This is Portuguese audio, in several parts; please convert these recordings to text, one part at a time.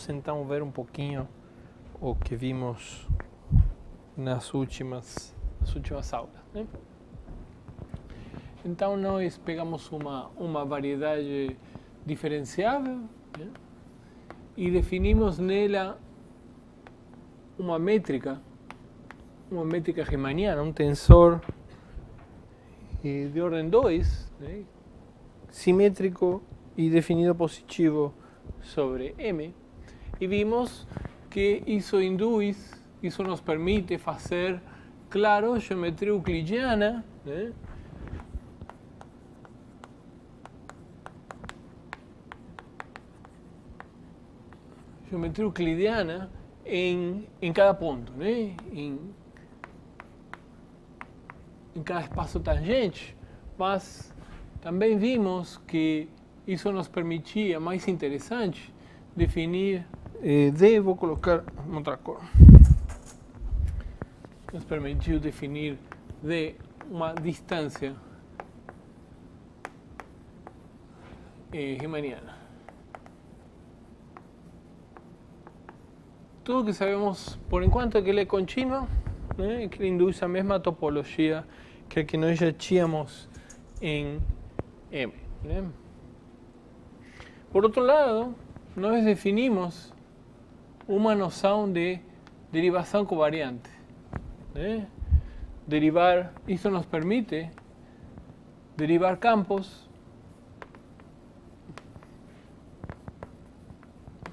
Então, ver um pouquinho o que vimos nas últimas aulas, né? Então, nós pegamos uma variedade diferenciável, né? E definimos nela uma métrica riemanniana, um tensor de ordem 2, né? Simétrico e definido positivo sobre M. E vimos que isso nos permite fazer, claro, geometria euclidiana, né? Geometria euclidiana em cada ponto, né? em cada espaço tangente, mas também vimos que isso nos permitia, mais interessante, definir vou colocar outra cor. Nos permitiu definir uma distância riemanniana. Tudo que sabemos, por enquanto, é que ele é contínuo, né? Que ele induz a mesma topologia que a que nós já tínhamos em M, né? Por outro lado, nós definimos uma noção de derivação covariante, né? Isso nos permite derivar campos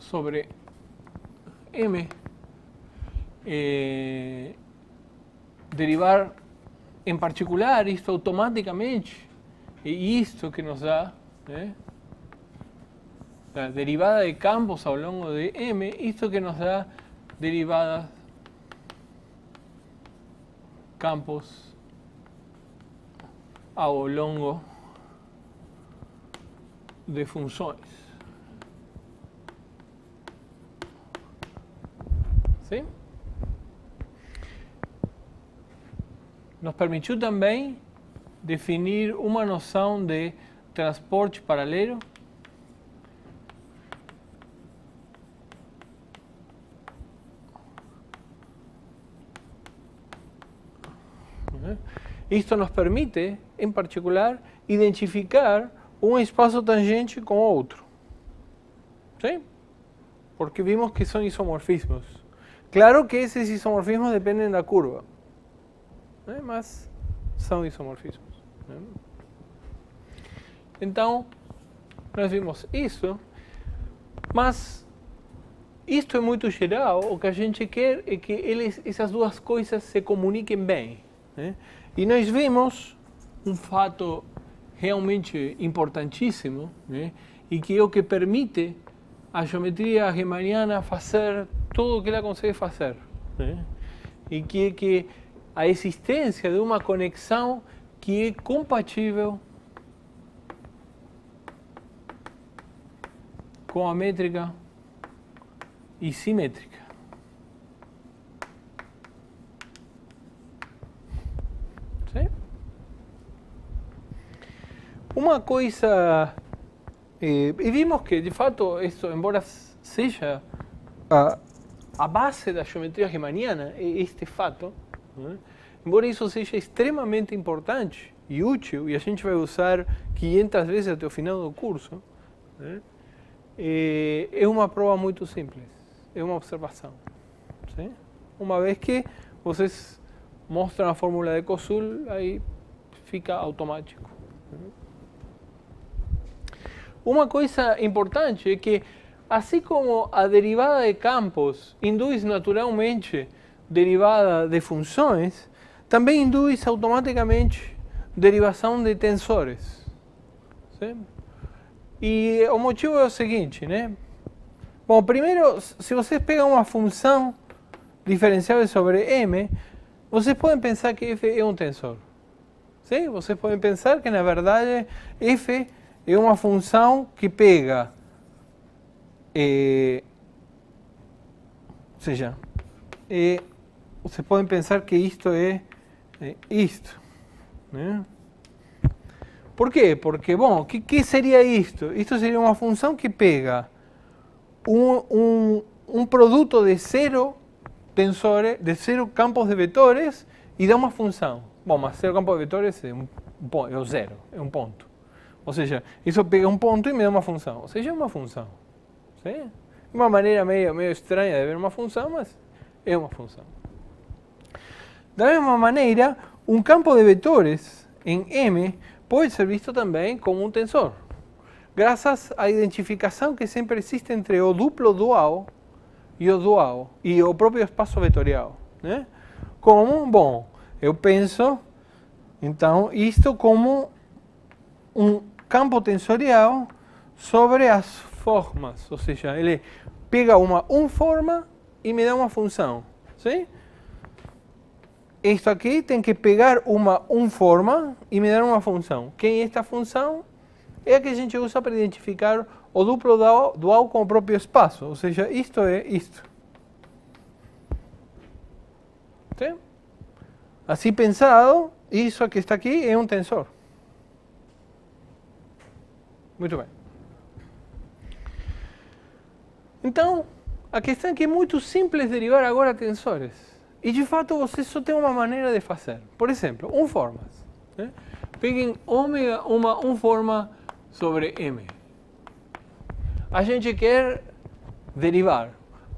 sobre M, derivar em particular isto automaticamente, e isto que nos dá, né? La derivada de campos ao longo de M, isto que nos dá derivadas campos ao longo de funções. ¿Sí? Nos permitiu também definir uma noção de transporte paralelo Isto nos permite, em particular, identificar um espaço tangente com outro. ¿Sí? Porque vimos que são isomorfismos. Claro que esses isomorfismos dependem da curva, né? Mas são isomorfismos, né? Então, nós vimos isso, mas isto é muito geral. O que a gente quer é que essas duas coisas se comuniquem bem, né? E nós vimos um fato realmente importantíssimo, né? E que é o que permite a geometria riemanniana fazer tudo o que ela consegue fazer, né? E que é que a existência de uma conexão que é compatível com a métrica e simétrica. ¿Sí? Uma coisa, e vimos que de fato isso, embora seja a base da geometria riemanniana, é este fato, né? Embora isso seja extremamente importante e útil, e a gente vai usar 500 vezes até o final do curso, né? É uma prova muito simples, é uma observação. ¿Sí? Uma vez que vocês mostram a fórmula de Koszul, aí fica automático. Uma coisa importante é que, assim como a derivada de campos induz naturalmente derivada de funções, também induz automaticamente derivação de tensores. ¿Sí? E o motivo é o seguinte, né? Bom, primeiro, se vocês pegam uma função diferenciável sobre M, vocês podem pensar que f é um tensor. ¿Sí? Vocês podem pensar que, na verdade, f é uma função que pega, ou seja, vocês podem pensar que isto é isto, né? Por quê? Porque, bom, o que seria isto? Isto seria uma função que pega um produto de zero tensores, de zero campos de vetores e dá uma função. Bom, mas zero campos de vetores é o zero, é um ponto. Ou seja, isso pega um ponto e me dá uma função. Ou seja, é uma função. Sim? Uma maneira meio estranha de ver uma função, mas é uma função. Da mesma maneira, um campo de vetores em M pode ser visto também como um tensor, graças à identificação que sempre existe entre o duplo dual e o próprio espaço vetorial. Né? Como, bom, eu penso, então, isto como um campo tensorial sobre as formas, ou seja, ele pega uma forma e me dá uma função. Sim? Isto aqui tem que pegar uma forma e me dar uma função. Quem é esta função? É a que a gente usa para identificar o duplo dual com o próprio espaço, ou seja, isto é isto. Sim? Assim pensado, isso que está aqui é um tensor. Muito bem. Então, a questão é que é muito simples derivar agora tensores. E de fato você só tem uma maneira de fazer. Por exemplo, formas. Né? Peguem ômega, uma forma sobre M. A gente quer derivar.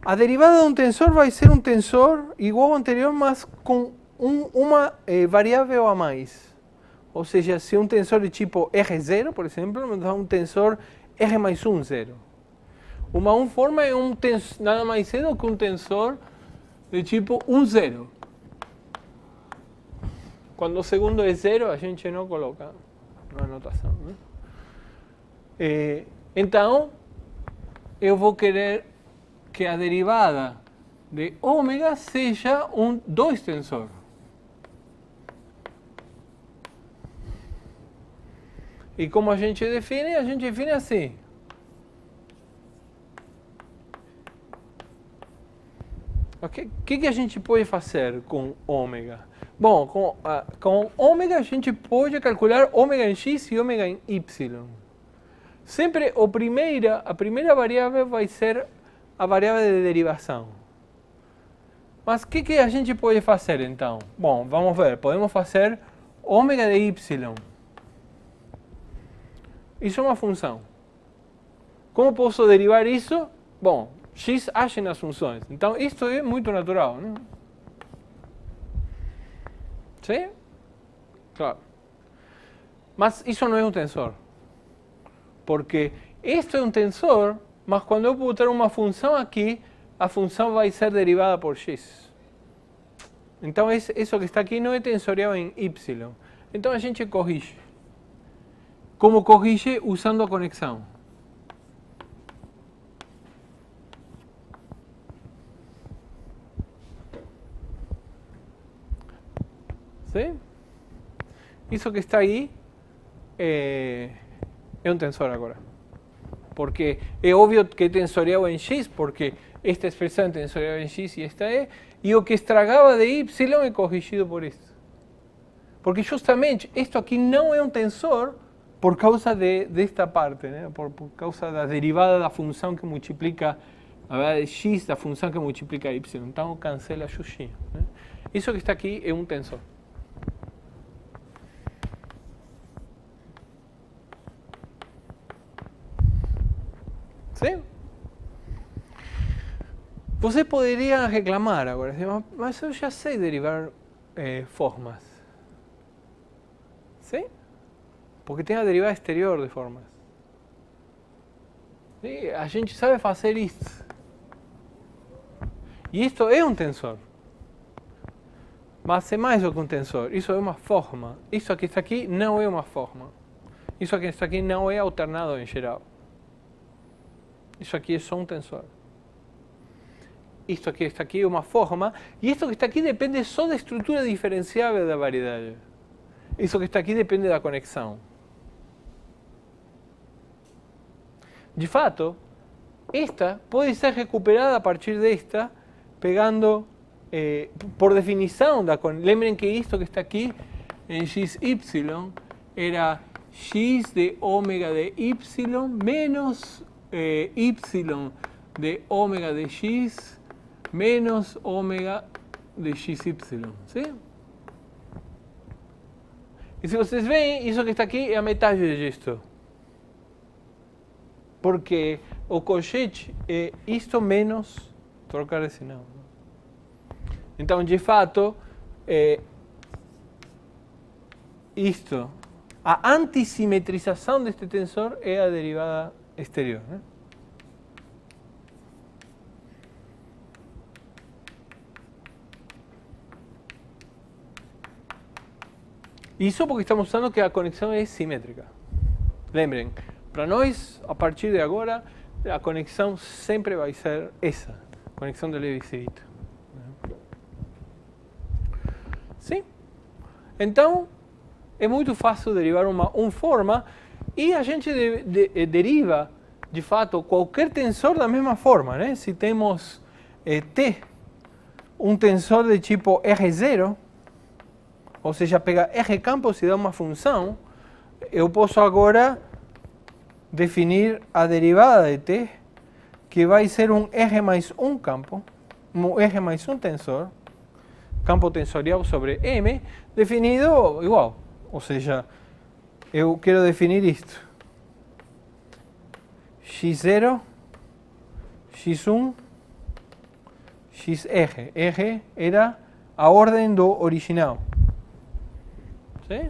A derivada de um tensor vai ser um tensor igual ao anterior, mas com uma variável a mais. Ou seja, se um tensor de tipo R0, por exemplo, me dá um tensor R mais 1, 0. Uma forma é nada mais é do que um tensor de tipo 1, 0. Quando o segundo é 0, a gente não coloca na anotação. Né? Então, eu vou querer que a derivada de ômega seja um 2 tensor. E como a gente define? A gente define assim. O que a gente pode fazer com ômega? Bom, com ômega a gente pode calcular ômega em x e ômega em y. Sempre a primeira variável vai ser a variável de derivação. Mas o que a gente pode fazer então? Bom, vamos ver. Podemos fazer ômega de y. Isso é uma função. Como posso derivar isso? Bom, x age nas funções. Então, isto é muito natural. Né? Sim? Claro. Mas isso não é um tensor. Porque isto é um tensor, mas quando eu botar uma função aqui, a função vai ser derivada por x. Então, isso que está aqui não é tensorial em y. Então, a gente corrige. Como corrige? Usando a conexão. Sim? Isso que está aí é um tensor agora. Porque é óbvio que é tensorial em x, porque esta expressão é tensorial em x e esta é, e o que estragava de y é corrigido por isto. Porque justamente isto aqui não é um tensor por causa desta parte, né? por causa da derivada da função que multiplica, a verdade, x da função que multiplica y. Então cancela a xuxinha. Né? Isso que está aqui é um tensor. Sim? Você poderia reclamar agora, mas eu já sei derivar formas. Sim? Porque tem a derivada exterior de formas. Sim? A gente sabe fazer isso. E isto é um tensor. Mas é mais do que um tensor. Isso é uma forma. Isso que está aqui não é uma forma. Isso que está aqui não é alternado em geral. Isso aqui é só um tensor. Isto que está aqui é uma forma. E isto que está aqui depende só da estrutura diferenciável da variedade. Isso que está aqui depende da conexão. De fato, esta pode ser recuperada a partir desta, pegando, por definição, lembrem que isto que está aqui em xy era x de ômega de y menos y de ômega de x menos ômega de xy, ¿sí? E se vocês veem, isso que está aqui é a metade disto. Porque o cochete é isto menos trocar esse não. Então, de fato, isto, a antisimetrização deste tensor é a derivada exterior, né? Isso porque estamos usando que a conexão é simétrica. Lembrem, para nós, a partir de agora, a conexão sempre vai ser essa, conexão de Levi-Civita. Sim? Então, é muito fácil derivar uma forma e a gente deriva, de fato, qualquer tensor da mesma forma, né? Se temos T, um tensor de tipo R0, ou seja, pega R campos e dá uma função, eu posso agora definir a derivada de T, que vai ser um R mais um campo, um R mais um tensor, campo tensorial sobre M, definido igual. Ou seja, eu quero definir isto. X0, X1, XR. R era a ordem do original. Sim?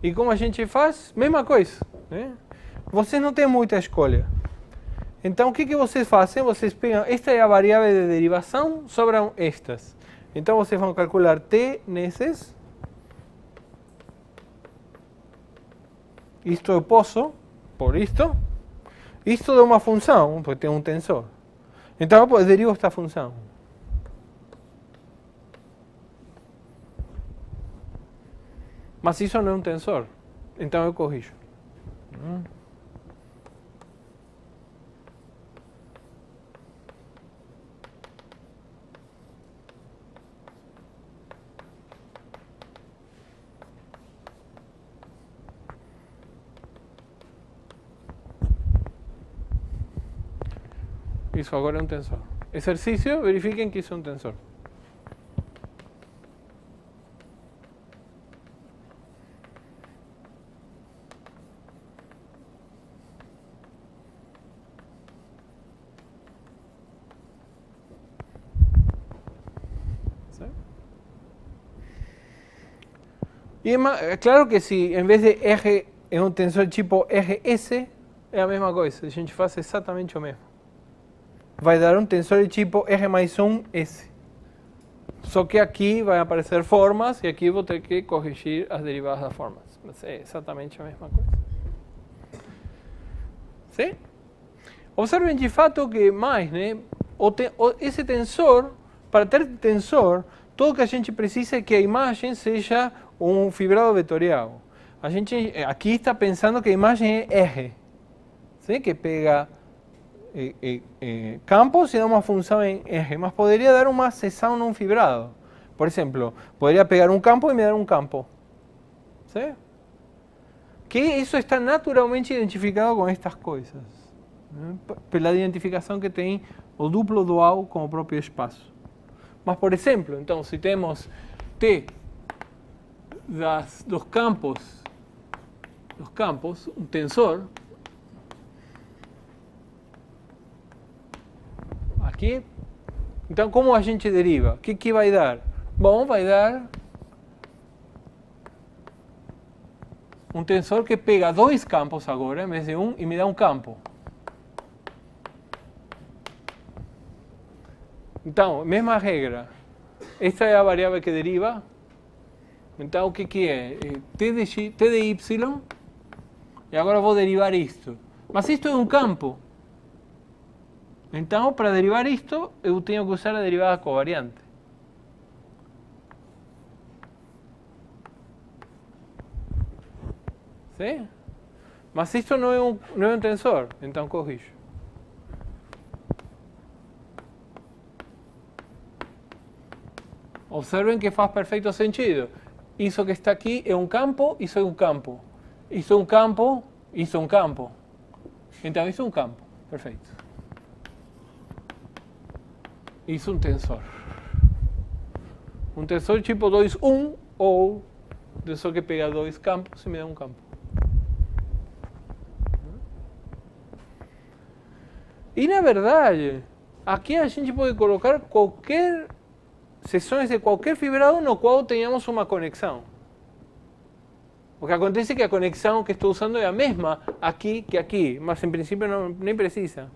E como a gente faz? Mesma coisa. Né? Vocês não têm muita escolha. Então, o que vocês fazem? Vocês pegam, esta é a variável de derivação, sobram estas. Então, vocês vão calcular T nesses. Isto eu posso, por isto. Isto dá uma função, porque tem um tensor. Então, eu derivo esta função. Mas isso não é um tensor. Então, eu corrijo. Isso agora é um tensor. Exercício, verifiquem que isso é um tensor. E é claro que se em vez de R é um tensor tipo RS, é a mesma coisa. A gente faz exatamente o mesmo. Vai dar um tensor de tipo R mais 1 S. Só que aqui vai aparecer formas e aqui vou ter que corrigir as derivadas das formas. Mas é exatamente a mesma coisa. Sim? Observem de fato que mais, né? Esse tensor, para ter tensor, tudo que a gente precisa é que a imagem seja um fibrado vetorial. A gente aqui está pensando que a imagem é R, sim? Que pega campos e dá uma função em R, mas poderia dar uma seção num fibrado. Por exemplo, poderia pegar um campo e me dar um campo. ¿Sí? Que isso está naturalmente identificado com estas coisas, né? Pela identificação que tem o duplo dual com o próprio espaço. Mas, por exemplo, então, se temos T dos campos, um tensor, aqui, então como a gente deriva? O que vai dar? Bom, vai dar um tensor que pega dois campos agora, em vez de um, e me dá um campo. Então, mesma regra. Esta é a variável que deriva. Então, o que é? T de y. E agora vou derivar isto. Mas isto é um campo. Então, para derivar isto, eu tenho que usar a derivada covariante. Sim? Mas isto não é um tensor, então corrijo. Observen que faz perfeito sentido. Isso que está aqui é um campo, isso é um campo. Isso é um campo, isso é um campo. Então, isso é um campo. Perfeito. Isso um tensor. Um tensor tipo 2, 1, ou tensor que pega dois campos e me dá um campo. E na verdade, aqui a gente pode colocar seções de qualquer fibrado no qual tenhamos uma conexão. O que acontece é que a conexão que estou usando é a mesma aqui que aqui, mas em princípio nem precisa.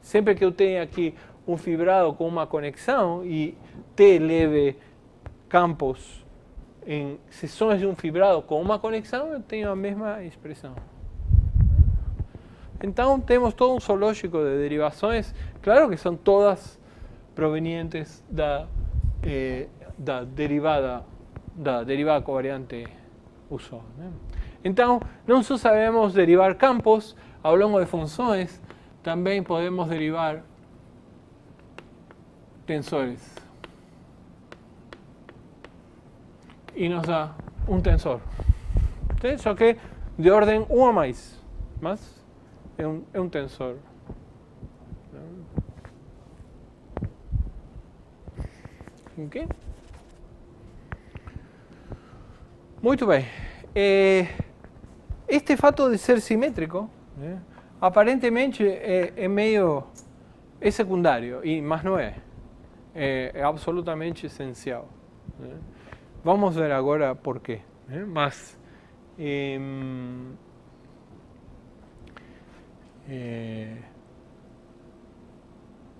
Sempre que eu tenho aqui um fibrado com uma conexão e T leve campos em seções de um fibrado com uma conexão, eu tenho a mesma expressão. Então temos todo um zoológico de derivações, claro que são todas provenientes da derivada covariante usual. Então, não só sabemos derivar campos ao longo de funções, também podemos derivar tensores. E nos dá um tensor. ¿Sí? Só que de ordem 1 a mais. Mas é um tensor. Okay? Muito bem. Este fato de ser simétrico, aparentemente é secundário, mas não é. É absolutamente essencial. Vamos ver agora por quê. Mas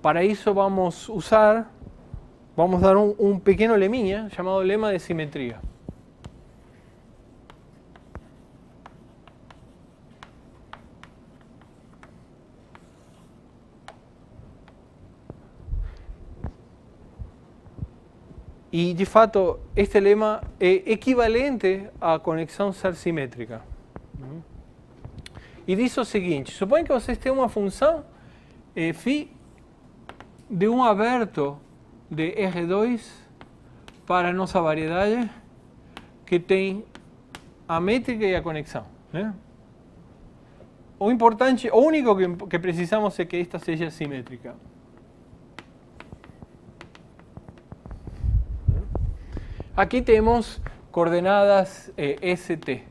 para isso vamos dar um pequeno leminha chamado lema de simetria. E, de fato, este lema é equivalente à conexão ser simétrica. E diz o seguinte: suponha que vocês têm uma função φ de um aberto de R2 para a nossa variedade que tem a métrica e a conexão. O único que precisamos é que esta seja simétrica. Aqui temos coordenadas ST.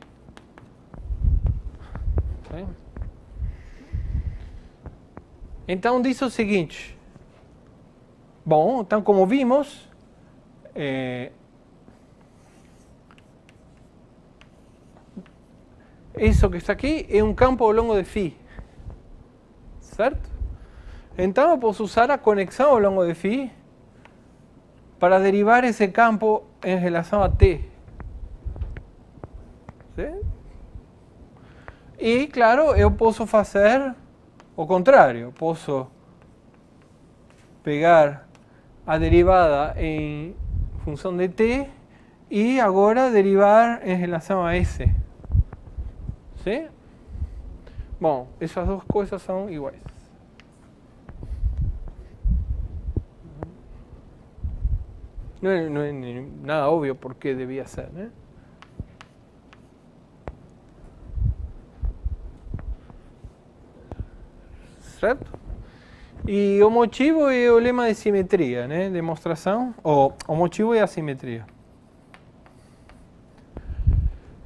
Então diz o seguinte. Bom, então como vimos, isso que está aqui é um campo ao longo de φ. Certo? Então eu posso usar a conexão ao longo de φ para derivar esse campo em relação a T. ¿Sí? E, claro, eu posso fazer o contrário. Posso pegar a derivada em função de T e agora derivar em relação a S. ¿Sí? Bom, essas duas coisas são iguais. Não é nada óbvio por que devia ser, né? Certo? E o motivo é o lema de simetria, né? Demonstração. O motivo é a simetria.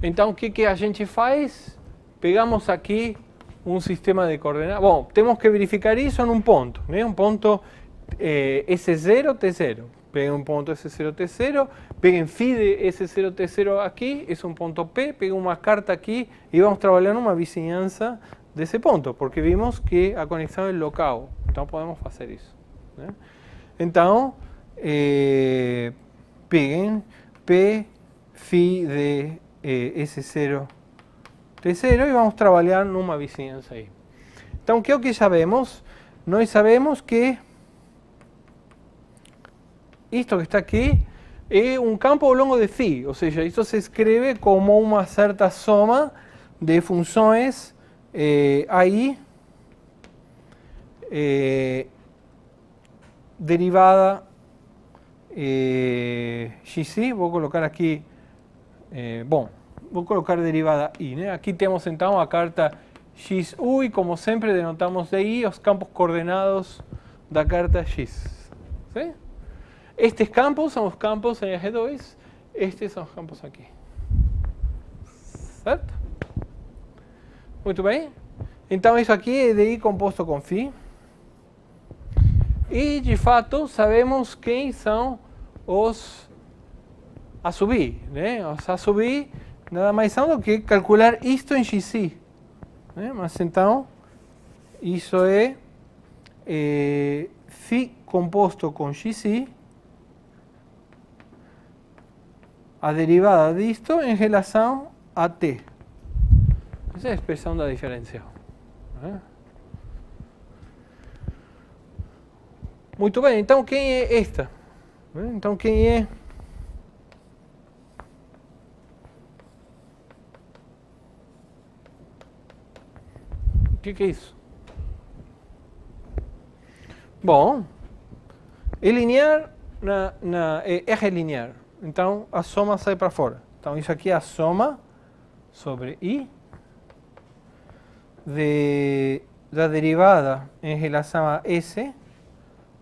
Então, o que a gente faz? Pegamos aqui um sistema de coordenadas. Bom, temos que verificar isso em um ponto, né? Um ponto S0, T0. Peguem um ponto S0, T0, peguem φ de S0, T0 aqui, esse é um ponto P, peguem uma carta aqui e vamos trabalhar numa vizinhança desse ponto, porque vimos que a conexão é local, então podemos fazer isso. Né? Então, peguem P, φ de S0, T0 e vamos trabalhar numa vizinhança aí. Então, o que é o que sabemos? Nós sabemos que isto que está aqui é um campo ao longo de φ, ou seja, isso se escreve como uma certa soma de funções aí derivada xi, vou colocar aqui, vou colocar derivada i, né? Aqui temos então a carta xu e como sempre denotamos de i os campos coordenados da carta x. ¿Sí? Estes campos são os campos em R2, estes são os campos aqui. Certo? Muito bem. Então, isso aqui é de I composto com φ. E, de fato, sabemos quem são os a subir, né? Os a subir nada mais são do que calcular isto em xi, né? Mas então, isso é φ composto com xi, a derivada disto em relação a t. Essa é a expressão da diferencial. Né? Muito bem, então quem é esta? Então quem é? O que é isso? Bom, é linear é R linear. Então a soma sai para fora. Então isso aqui é a soma sobre I da derivada em relação a S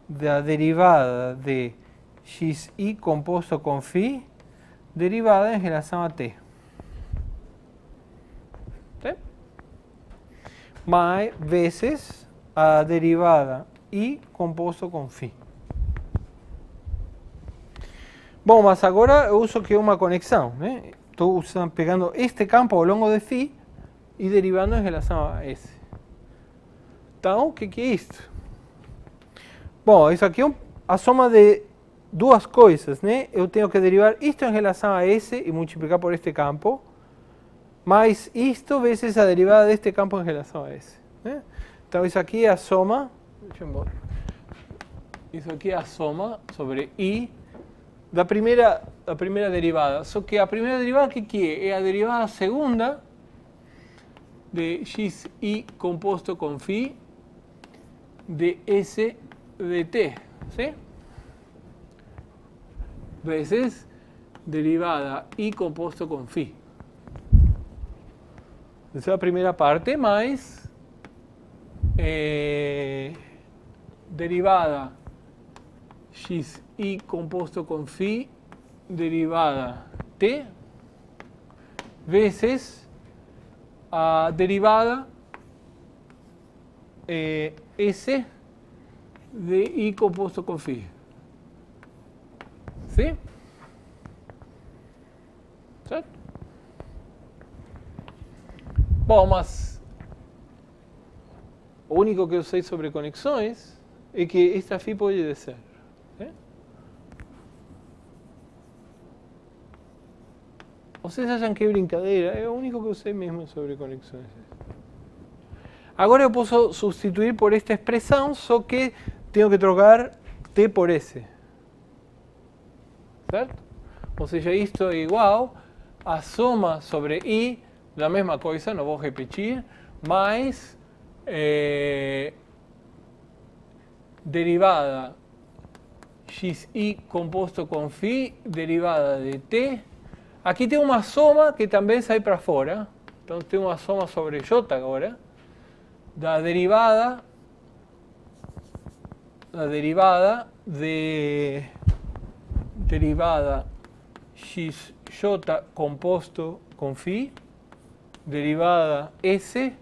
da derivada de xi composto com φ derivada em relação a t. ¿Sí? Mais vezes a derivada I composto com φ. Bom, mas agora eu uso que uma conexão, né? Estou pegando este campo ao longo de φ e derivando em relação a S. Então, o que é isto? Bom, isso aqui é a soma de duas coisas, né? Eu tenho que derivar isto em relação a S e multiplicar por este campo, mais isto vezes a derivada deste campo em relação a S. Né? Então, isso aqui é a soma. Deixa eu embora. Isso aqui é a soma sobre I da primeira derivada. Só que a primeira derivada, o que é? É a derivada segunda de xi composto com φ de S de t, ¿sí? Veces derivada I composto com φ. Essa é a primeira parte, mais derivada xi composto com φ derivada t vezes a derivada S de I composto com φ. ¿Sí? Certo? Bom, mas o único que eu sei sobre conexões é que esta φ pode descer. ¿Sí? Vocês acham que é brincadeira? É o único que eu sei mesmo sobre conexões. Agora eu posso substituir por esta expressão, só que tenho que trocar t por S. Certo? Ou seja, isto é igual a soma sobre I, da mesma coisa, não vou repetir, mais derivada xi composto com φ, derivada de t. Aqui tem uma soma que também sai para fora. Então tem uma soma sobre J agora. Da derivada de derivada xj composto com φ, derivada S,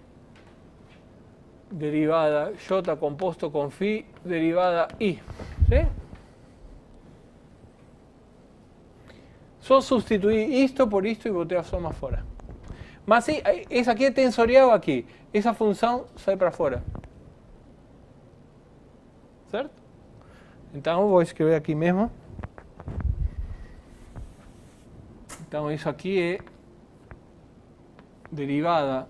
derivada j composto com φ, derivada I. ¿Sí? Só substituir isto por isto e botei a soma fora. Mas sim, essa aqui é tensorial aqui. Essa função sai para fora. Certo? Então, vou escrever aqui mesmo. Então, isso aqui é derivada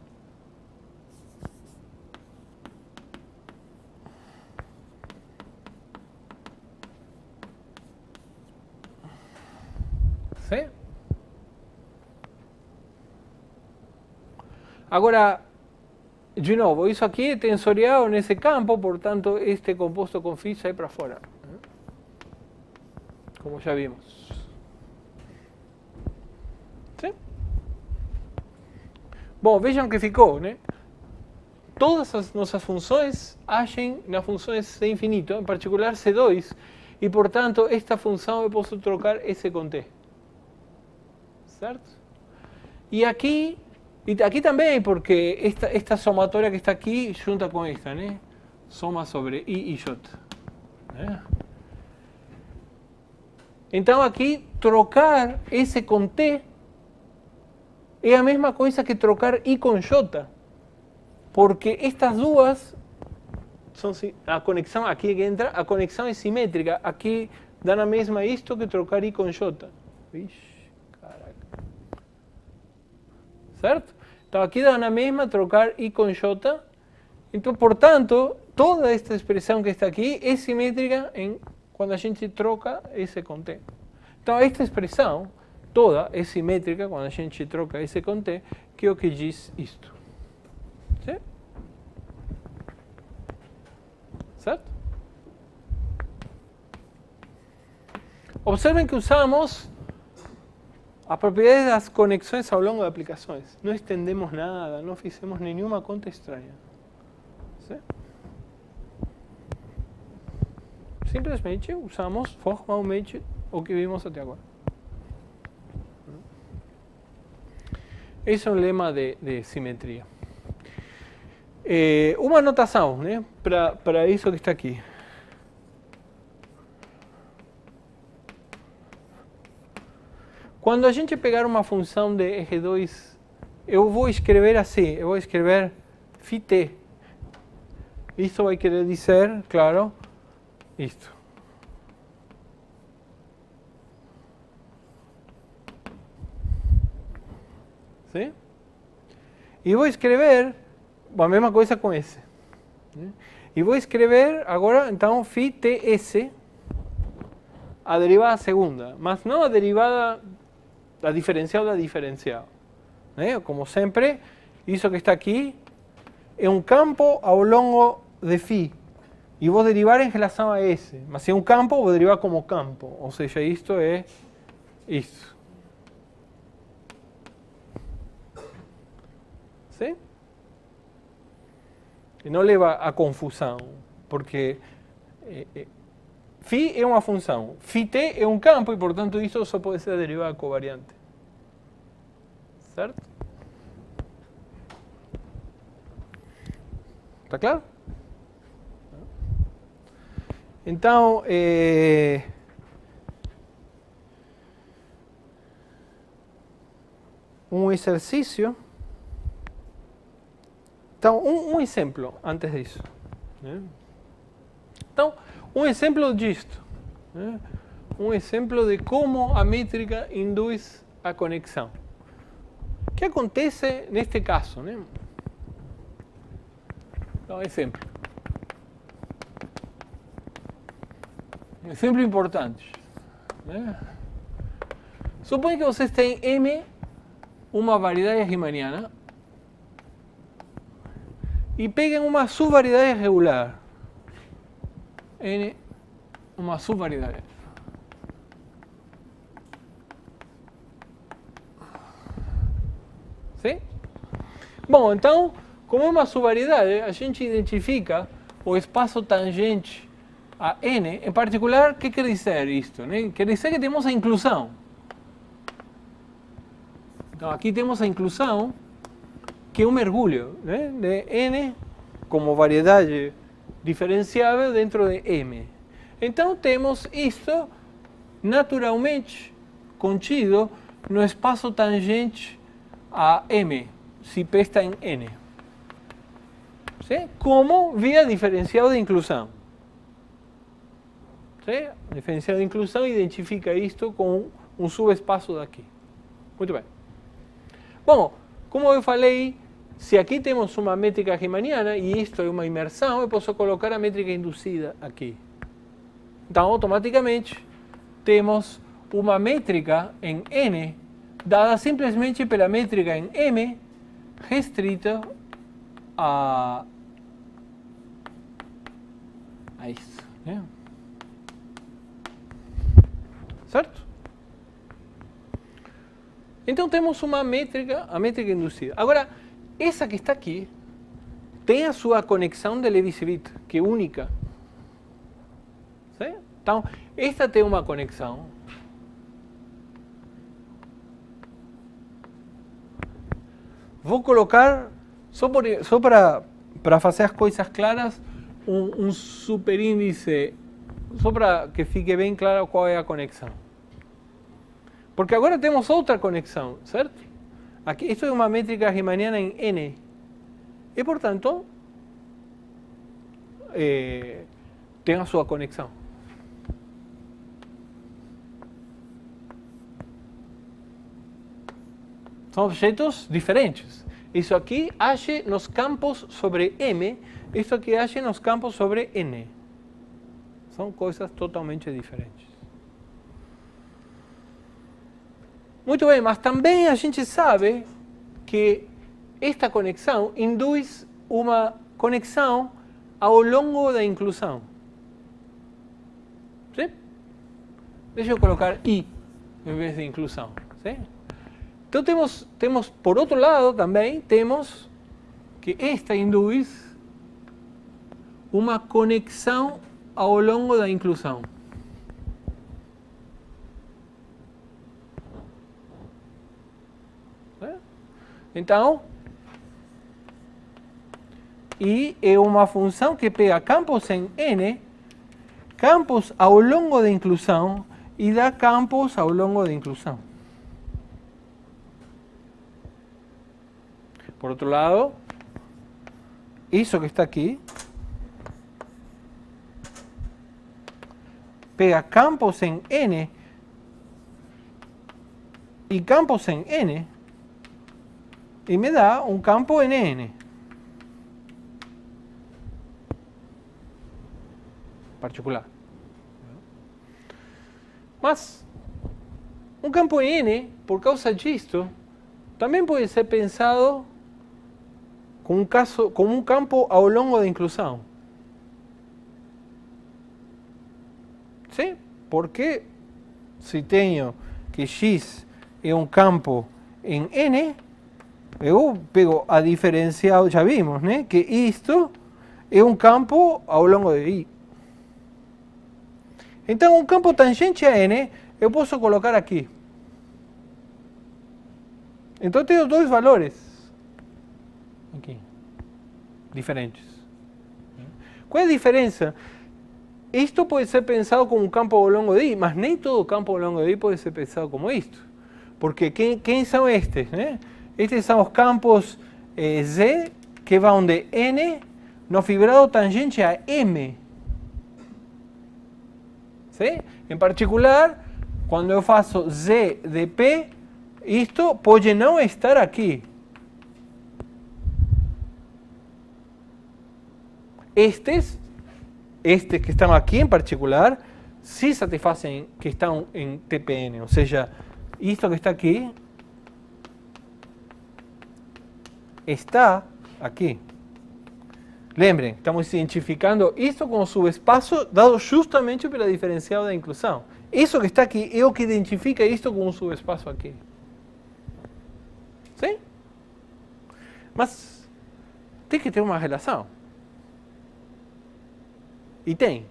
¿sí? Agora, de novo, isso aqui é tensorial nesse campo, portanto, este composto com φ sai para fora. Como já vimos. ¿Sí? Bom, vejam que ficou, né? Todas as nossas funções agem nas funções C infinito, em particular C2. e, portanto, esta função eu posso trocar S com T. Certo? E aqui também, porque esta somatória que está aqui junta com esta, né? Soma sobre I e J. Né? Então aqui, trocar S com T é a mesma coisa que trocar I com J. Porque estas duas, a conexão aqui que entra, a conexão é simétrica. Aqui dá na mesma isto que trocar I com J. Vixe, caraca. Certo? Então aqui dá na mesma trocar I com J. Então, portanto, toda esta expressão que está aqui é simétrica quando a gente troca S com T. Então, esta expressão toda é simétrica quando a gente troca S com T, que é o que diz isto. Sim? Certo? Observem que usamos a propriedade das conexões ao longo de aplicações. Não estendemos nada, não fizemos nenhuma conta estranha. Sim? Simplesmente usamos formalmente o que vimos até agora. Esse é um lema de simetria. Uma anotação, né, para isso que está aqui. Quando a gente pegar uma função de R2, eu vou escrever assim, eu vou escrever φt. Isso vai querer dizer, claro, isto. Sim? E vou escrever a mesma coisa com esse. E vou escrever agora, então, φ ts, a derivada segunda, mas não a derivada, a diferencial da diferencial. Como sempre, isso que está aqui é um campo ao longo de φ. E vou derivar em relação a S. Mas se é um campo, vou derivar como campo. Ou seja, isto é isto. Sim? E não leva a confusão, porque φ é uma função, φt é um campo e, portanto, isso só pode ser a derivada covariante. Certo? Está claro? Então, um exercício. Então, um exemplo antes disso. Então, um exemplo disto. Um exemplo de como a métrica induz a conexão. O que acontece neste caso? Então, exemplo. Um exemplo importante. Suponha que vocês têm M, uma variedade riemanniana, e peguem uma subvariedade regular. N, uma subvariedade. Sim? Bom, então, como é uma subvariedade, a gente identifica o espaço tangente a N. Em particular, o que quer dizer isto? Quer dizer que temos a inclusão. Então, aqui temos a inclusão, que é um mergulho de N como variedade diferenciável dentro de M. Então, temos isto naturalmente contido no espaço tangente a M, se P está em N. Sim? Como via diferencial de inclusão. Sim? A diferencial de inclusão identifica isto com um subespaço daqui. Muito bem. Bom, como eu falei, se aqui temos uma métrica riemanniana e isto é uma imersão, eu posso colocar a métrica induzida aqui. Então, automaticamente, temos uma métrica em N, dada simplesmente pela métrica em M, restrita a isso. Certo? Então, temos uma métrica, a métrica induzida. Agora, essa que está aqui tem a sua conexão de Levi-Civit, que é única. Sim? Então, esta tem uma conexão. Vou colocar, só para fazer as coisas claras, um superíndice, só para que fique bem claro qual é a conexão. Porque agora temos outra conexão, certo? Aqui, isto é uma métrica riemanniana em N. E, portanto, tem a sua conexão. São objetos diferentes. Isso aqui age nos campos sobre M, isso aqui age nos campos sobre N. São coisas totalmente diferentes. Muito bem, mas também a gente sabe que esta conexão induz uma conexão ao longo da inclusão. Sim? Deixa eu colocar I em vez de inclusão. Sim? Então temos, por outro lado, também temos que esta induz uma conexão ao longo da inclusão. Então, I é uma função que pega campos em N, campos ao longo da inclusão e dá campos ao longo da inclusão. Por outro lado, isso que está aqui pega campos em N e campos em N e me dá um campo em N. Particular. Mas um campo em N, por causa disto, também pode ser pensado como um campo ao longo da inclusão. Sim? Porque se tenho que X é um campo em N, eu pego a diferencial, já vimos, né? Que isto é um campo ao longo de I. Então, um campo tangente a N, eu posso colocar aqui. Então, tenho dois valores aqui, diferentes. Qual é a diferença? Isto pode ser pensado como um campo ao longo de I, mas nem todo campo ao longo de I pode ser pensado como isto. Porque quem são estes? Né? Estes são os campos Z que vão de N no fibrado tangente a M. ¿Sí? Em particular, quando eu faço Z de P, isto pode não estar aqui. Estes que estão aqui em particular, se satisfazem que estão em TPN, ou seja, isto que está aqui está aqui. Lembrem, estamos identificando isto como subespaço dado justamente pela diferencial da inclusão. Isso que está aqui é o que identifica isto como um subespaço aqui. Sim? Mas tem que ter uma relação. E tem.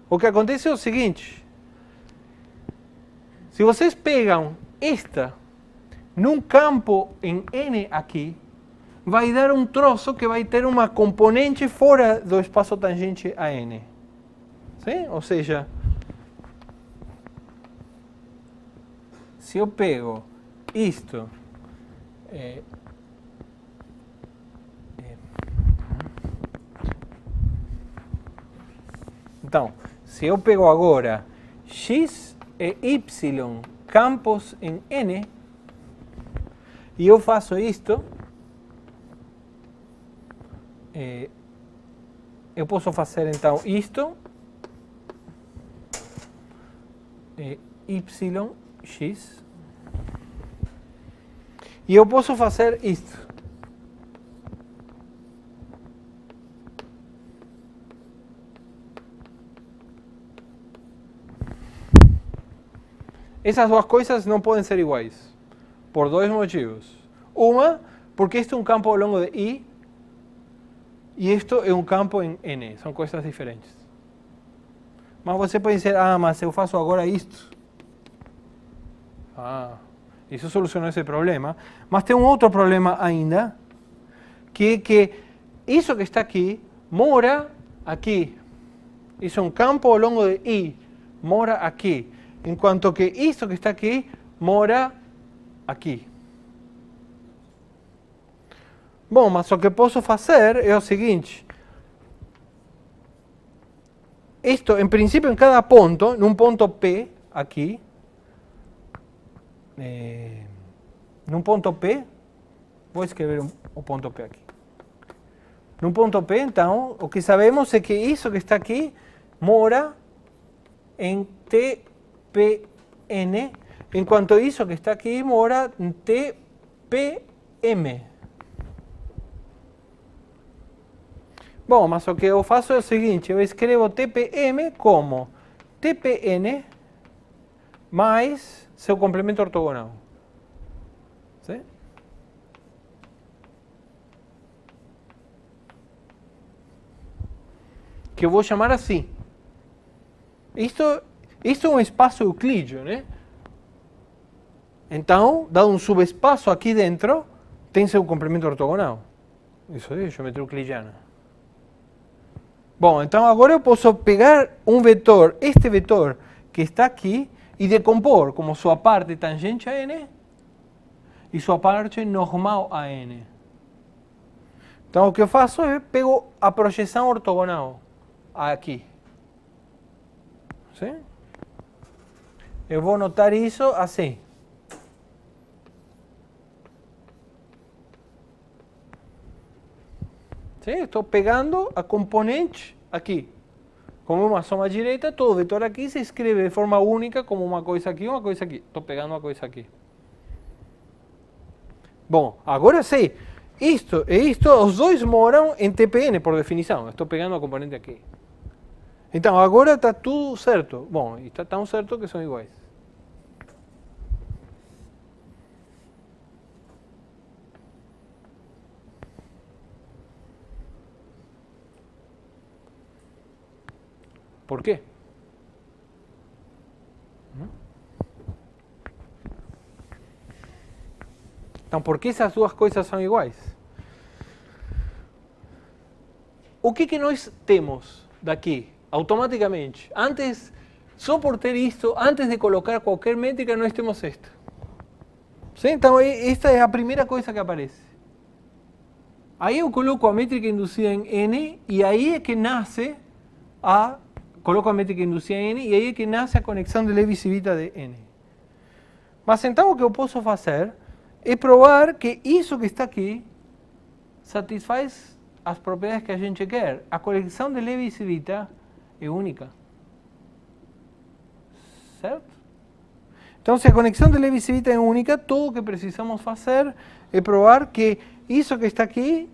O que acontece é o seguinte. Se vocês pegam esta num campo em N aqui, vai dar um troço que vai ter uma componente fora do espaço tangente a N. Sim? Ou seja, se eu pego isto, então, se eu pego agora X e Y campos em N, e eu faço isto, eu posso fazer então isto, Y, X, e eu posso fazer isto. Essas duas coisas não podem ser iguais, por dois motivos. Uma, porque este é um campo ao longo de I, e isto é um campo em N, são coisas diferentes. Mas você pode dizer, mas eu faço agora isto. Isso solucionou esse problema. Mas tem um outro problema ainda, que é que isso que está aqui mora aqui. Isso é um campo ao longo de I, mora aqui. Enquanto que isso que está aqui mora aqui. Bom, mas o que posso fazer é o seguinte. Isto, em princípio, em cada ponto, num ponto P, aqui, num ponto P, vou escrever o ponto P aqui. Num ponto P, então, o que sabemos é que isso que está aqui mora em TPN, enquanto isso que está aqui mora em TPM. Bom, mas o que eu faço é o seguinte, eu escrevo TPM como TPN mais seu complemento ortogonal. Sim? Que eu vou chamar assim. Isto é um espaço euclídeo, né? Então, dado um subespaço aqui dentro, tem seu complemento ortogonal. Isso é geometria euclidiana. Bom, então agora eu posso pegar um vetor, este vetor que está aqui, e decompor como sua parte tangente a n e sua parte normal a n. Então o que eu faço é pego a projeção ortogonal aqui. Sim? Eu vou notar isso assim. Sim? Estou pegando a componente aqui. Como uma soma direta, todo vetor aqui se escreve de forma única como uma coisa aqui e uma coisa aqui. Estou pegando uma coisa aqui. Bom, agora sei. Isto e isto, os dois moram em TPN, por definição. Estou pegando a componente aqui. Então, agora está tudo certo. Bom, está tão certo que são iguais. Por quê? Então, por que essas duas coisas são iguais? O que nós temos daqui, automaticamente? Antes, só por ter isto, antes de colocar qualquer métrica, nós temos isto. Sim? Então, esta é a primeira coisa que aparece. Aí eu coloco a métrica induzida em N, e aí é que nasce coloco a métrica induzida em N, e aí é que nasce a conexão de Levi-Civita de N. Mas então o que eu posso fazer é provar que isso que está aqui satisfaz as propriedades que a gente quer. A conexão de Levi-Civita é única. Certo? Então, se a conexão de Levi-Civita é única, tudo o que precisamos fazer é provar que isso que está aqui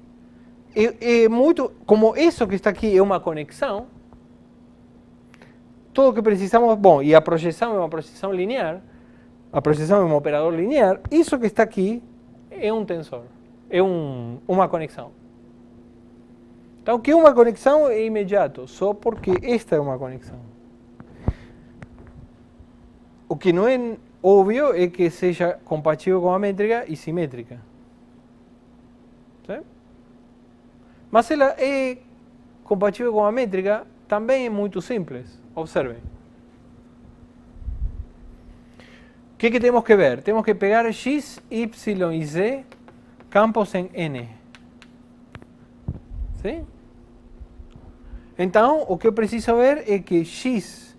é muito... Como isso que está aqui é uma conexão, tudo o que precisamos... Bom, e a projeção é uma projeção linear, a projeção é um operador linear, isso que está aqui é um tensor, é uma conexão. Então, o que é uma conexão é imediato, só porque esta é uma conexão. O que não é óbvio é que seja compatível com a métrica e simétrica. Certo? Mas ela é compatível com a métrica, também é muito simples. Observem. O que temos que ver? Temos que pegar x, y e z campos em N. Sim? Então, o que eu preciso ver é que x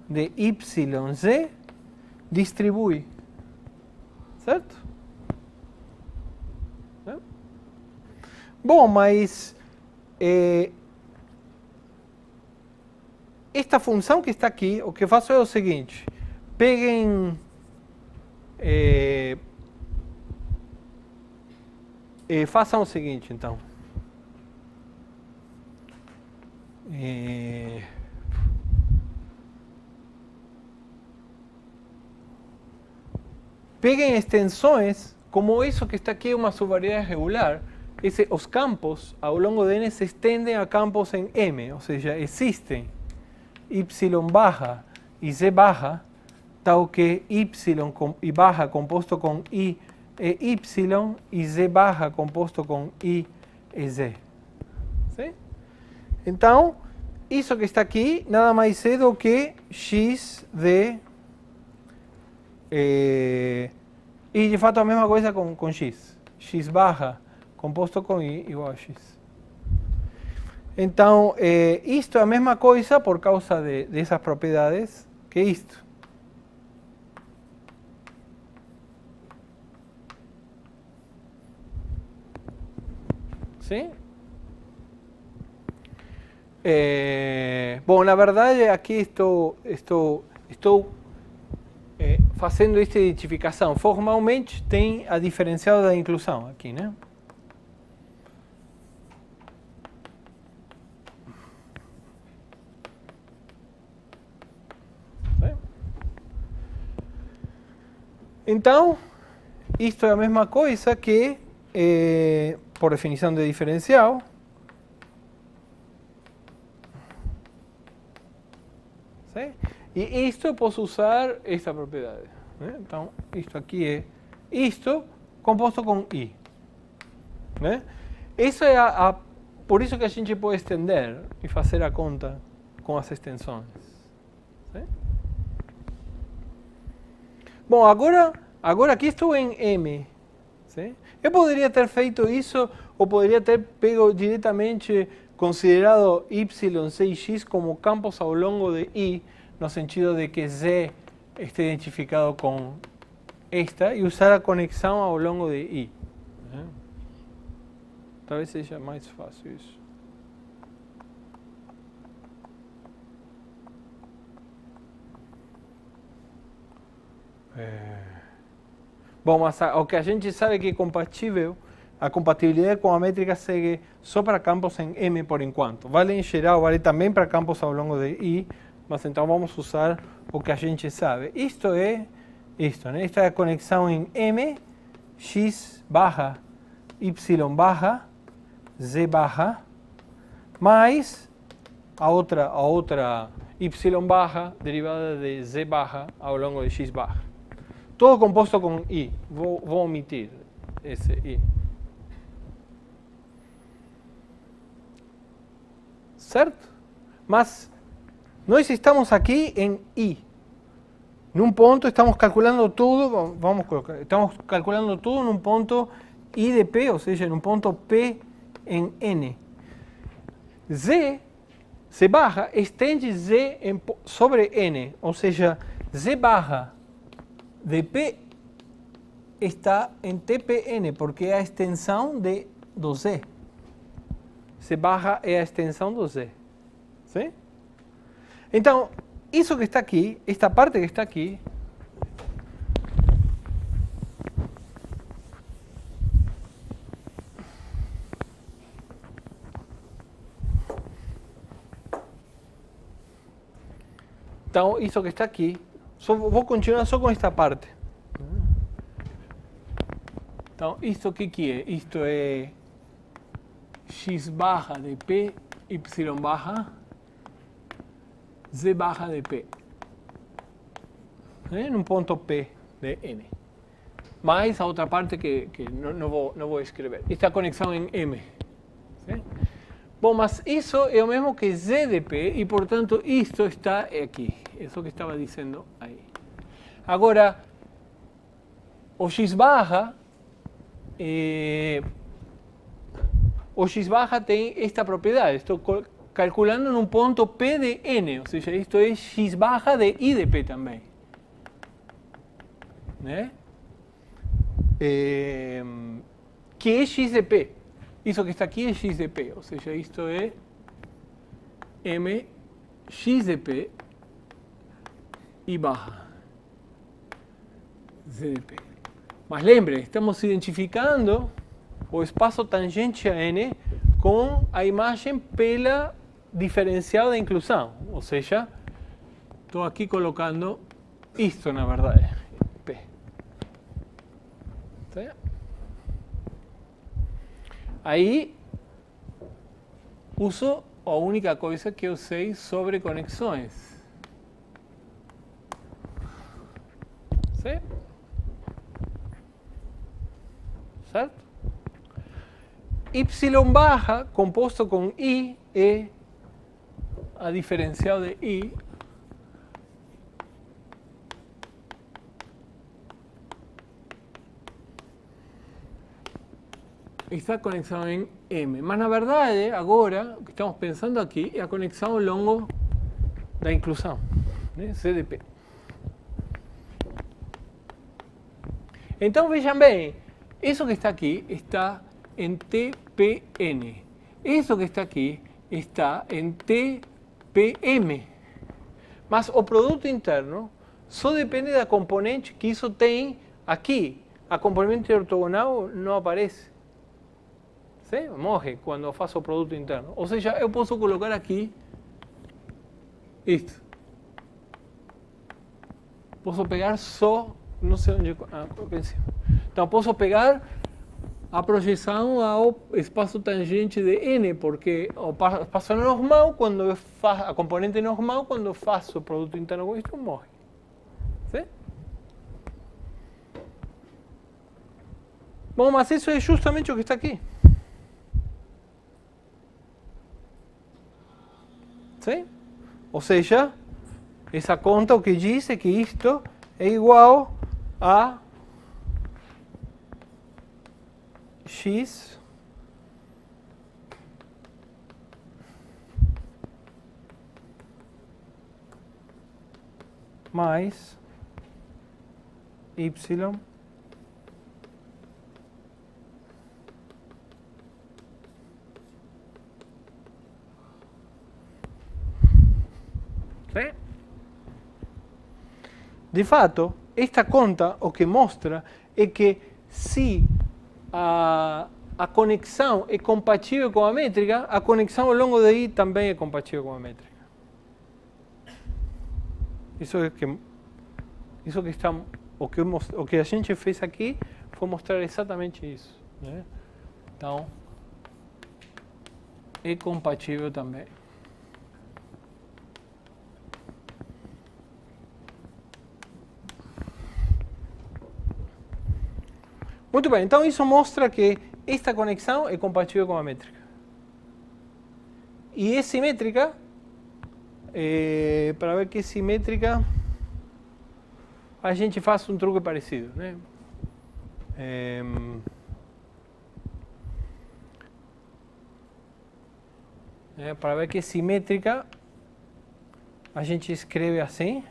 de y, z distribui. Certo? Bom, mas esta função que está aqui, o que eu faço é o seguinte. Peguem... façam o seguinte, então. Peguem extensões, como isso que está aqui é uma subvariedade regular, os campos ao longo de N se estendem a campos em M, ou seja, existem y baja y z baja, tal que y baja compuesto con y e y z baja compuesto con y e z. ¿Sí? Então, isso que está aqui nada mais é do que x de... e de fato a mesma coisa com x. X barra composto com y igual a x. Então, isto é a mesma coisa por causa dessas propriedades que isto. ¿Sí? Bom, na verdade aqui estou fazendo esta identificação. Formalmente tem a diferencial da inclusão aqui, né? Então, isto é a mesma coisa que, por definição de diferencial, ¿sí? E isto eu posso usar esta propriedade. Né? Então, isto aqui é isto composto com i. Né? Isso é por isso que a gente pode estender e fazer a conta com as extensões. ¿Sí? Bom, agora aqui estou em M. ¿Sí? Eu poderia ter feito isso, ou poderia ter pego diretamente considerado y, c e x como campos ao longo de i, no sentido de que z esté identificado com esta, e usar a conexão ao longo de i. Talvez seja mais fácil isso. Bom, mas o que a gente sabe que é compatível, a compatibilidade com a métrica segue só para campos em M por enquanto. Vale em geral, vale também para campos ao longo de I, mas então vamos usar o que a gente sabe. Isto é isto, né? Esta é a conexão em M, x barra, y barra, z barra, mais a outra y barra derivada de z barra ao longo de x barra. Todo composto com i. Vou omitir esse i. Certo? Mas nós estamos aqui em i. Num ponto estamos calculando tudo, vamos colocar, estamos calculando tudo num ponto i de p, ou seja, num ponto p em n. Z barra estende z sobre n, ou seja, z barra de P está em TPN, porque é a extensão do Z. Z barra é a extensão do Z. ¿Sí? Então, isso que está aqui, esta parte que está aqui, então, isso que está aqui, vou continuar só com esta parte. Então, isto que é? Isto é x barra de P, y barra, z barra de P. Num ponto P de N. Mais a outra parte que não vou escrever. Esta conexão em M. ¿Sí? Bom, mas isso é o mesmo que z de P e, portanto, isto está aqui. Isso que estava dizendo aí. Agora, o x barra tem esta propriedade. Estou calculando num ponto P de N, ou seja, isto é x barra de I de P também. Né? Que é x de P. Isso que está aqui é x de P, ou seja, isto é M x de P I barra z de P. Mas lembre, estamos identificando o espaço tangente a N com a imagem pela diferencial da inclusão. Ou seja, estou aqui colocando isto, na verdade, P. Tá? Aí, uso a única coisa que eu sei sobre conexões. Certo? Certo? Y barra composto com I é a diferencial de I está conectado em M. Mas na verdade, agora, o que estamos pensando aqui é a conexão ao longo da inclusão, né? CDP. Então vejam bem, isso que está aqui está em TPN. Isso que está aqui está em TPM. Mas o produto interno só depende da componente que isso tem aqui. A componente ortogonal não aparece. Sim? Morre quando eu faço o produto interno. Ou seja, eu posso colocar aqui isto. Posso pegar só, não sei onde coloquei em cima. Então, posso pegar a projeção ao espaço tangente de N, porque o espaço normal, quando eu faço a componente normal, quando eu faço o produto interno com isto, morre. Sim? Bom, mas isso é justamente o que está aqui. Sim? Ou seja, essa conta o que diz é que isto é igual a x mais y ¿sí? De fato, esta conta o que mostra é que se a conexão é compatível com a métrica, a conexão ao longo de I também é compatível com a métrica. Isso que está, o que a gente fez aqui foi mostrar exatamente isso, né? Então, é compatível também. Muito bem, então isso mostra que esta conexão é compatível com a métrica. E é simétrica, para ver que é simétrica, a gente faz um truque parecido, né? Para ver que é simétrica, a gente escreve assim.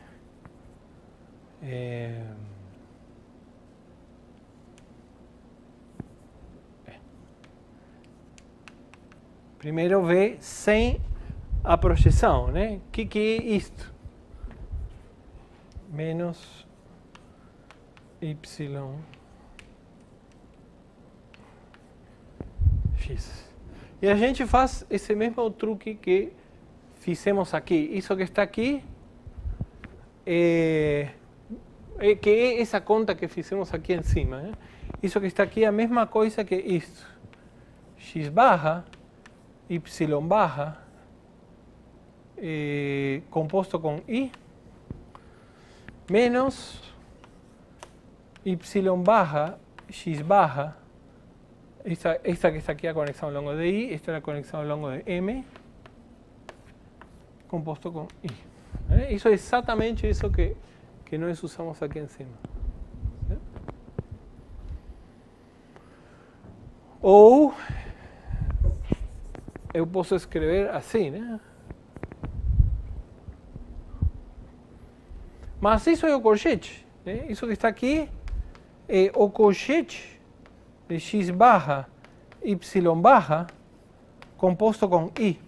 Primeiro vê sem a projeção, né? O que é isto? Menos y x. E a gente faz esse mesmo truque que fizemos aqui. Isso que está aqui que é essa conta que fizemos aqui em cima, né? Isso que está aqui é a mesma coisa que isto. X barra y barra composto com I menos y barra x barra, esta que está aqui é a conexão ao longo de I, esta é a conexão ao longo de M composto com I. Isso é exatamente isso que nós usamos aqui em cima. Ou eu posso escrever assim, né? Mas isso é o cochete, né? Isso que está aqui é o cochete de x barra y barra composto com I.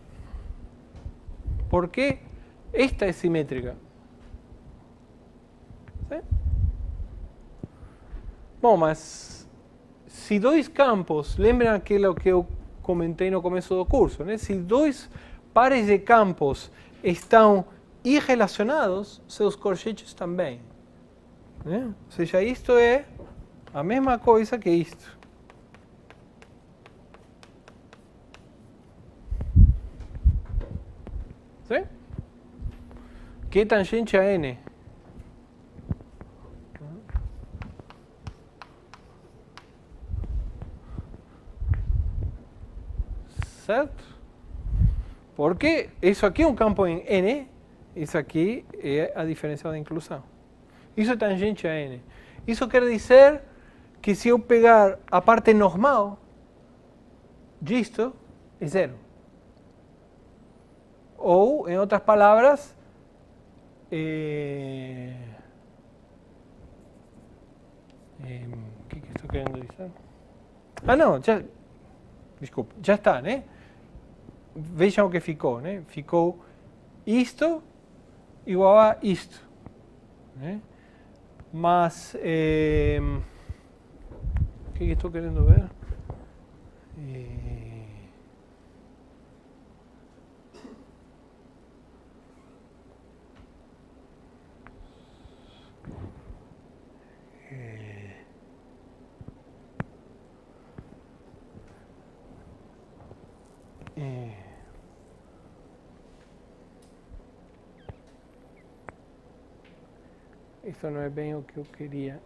Porque esta é simétrica. ¿Sí? Bom, mas se dois campos, lembram aquilo que eu comentei no começo do curso, né? Se dois pares de campos estão irrelacionados, seus corchetes também. Né? Ou seja, isto é a mesma coisa que isto. que é tangente a n. Certo? Porque isso aqui é um campo em n, isso aqui é a diferença da inclusão. Isso é tangente a n. Isso quer dizer que se eu pegar a parte normal disto, é zero. Ou, em outras palavras, o que estou querendo dizer? Ah, não, já, desculpa, já está, né? Vejam o que ficou, né? Ficou isto igual a isto, né? Mas, o que estou querendo ver? Isso não é bem o que eu queria.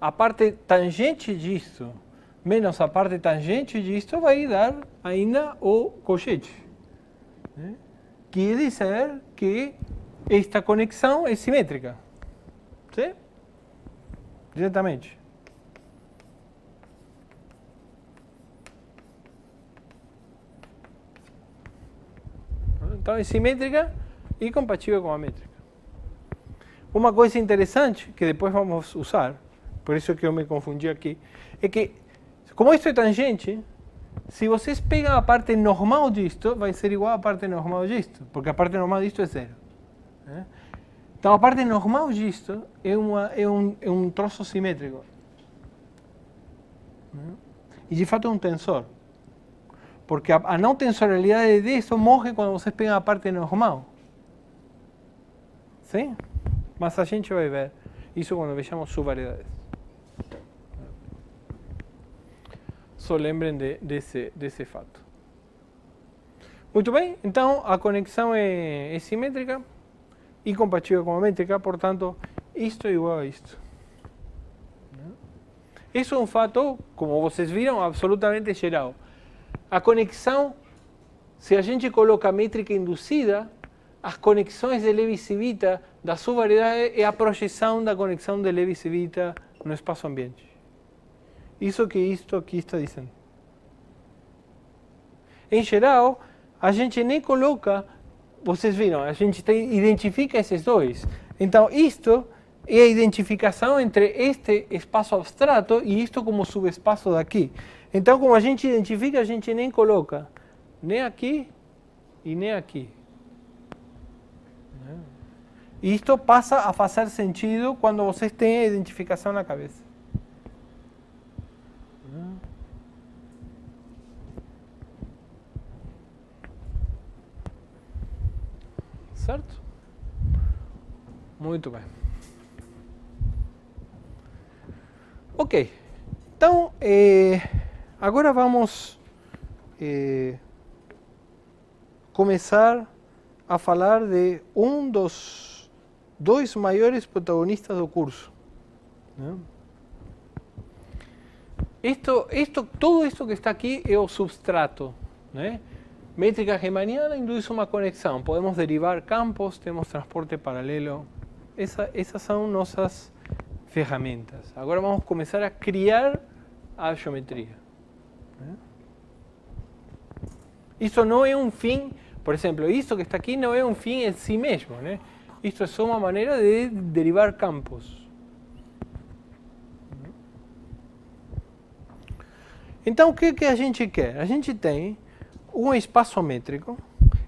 A parte tangente disto menos a parte tangente disto vai dar ainda o cochete, né? Quer dizer que esta conexão é simétrica. Sim? Diretamente. Então é simétrica e compatível com a métrica. Uma coisa interessante que depois vamos usar, por isso que eu me confundi aqui, é que, como isto é tangente, se vocês pegam a parte normal disto, vai ser igual à parte normal disto, porque a parte normal disto é zero, né? Então a parte normal disto é um troço simétrico, né? E de fato é um tensor, porque a não tensoralidade disso morre quando vocês pegam a parte normal. Sim? Mas a gente vai ver isso quando vejamos subvariedades. Só lembrem desse fato. Muito bem, então a conexão é simétrica e compatível com a métrica, portanto, isto é igual a isto. Isso é um fato, como vocês viram, absolutamente geral. A conexão, se a gente coloca a métrica induzida, as conexões de Levi-Civita da subvariedade é a projeção da conexão de Levi-Civita no espaço ambiente. Isso que isto aqui está dizendo. Em geral, a gente nem coloca, vocês viram, a gente identifica esses dois. Então, isto é a identificação entre este espaço abstrato e isto como subespaço daqui. Então, como a gente identifica, a gente nem coloca nem aqui e nem aqui. E isto passa a fazer sentido quando vocês têm a identificação na cabeça. Certo? Muito bem. Ok. Então, agora vamos começar a falar de um dos dois maiores protagonistas do curso, né? Todo isto que está aqui é o substrato, né? Métrica riemanniana induz uma conexão. Podemos derivar campos, temos transporte paralelo. Essas são nossas ferramentas. Agora vamos começar a criar a geometria, né? Isso não é um fim, por exemplo, isso que está aqui não é um fim em si mesmo, né? Isto é só uma maneira de derivar campos. Então, o que a gente quer? A gente tem um espaço métrico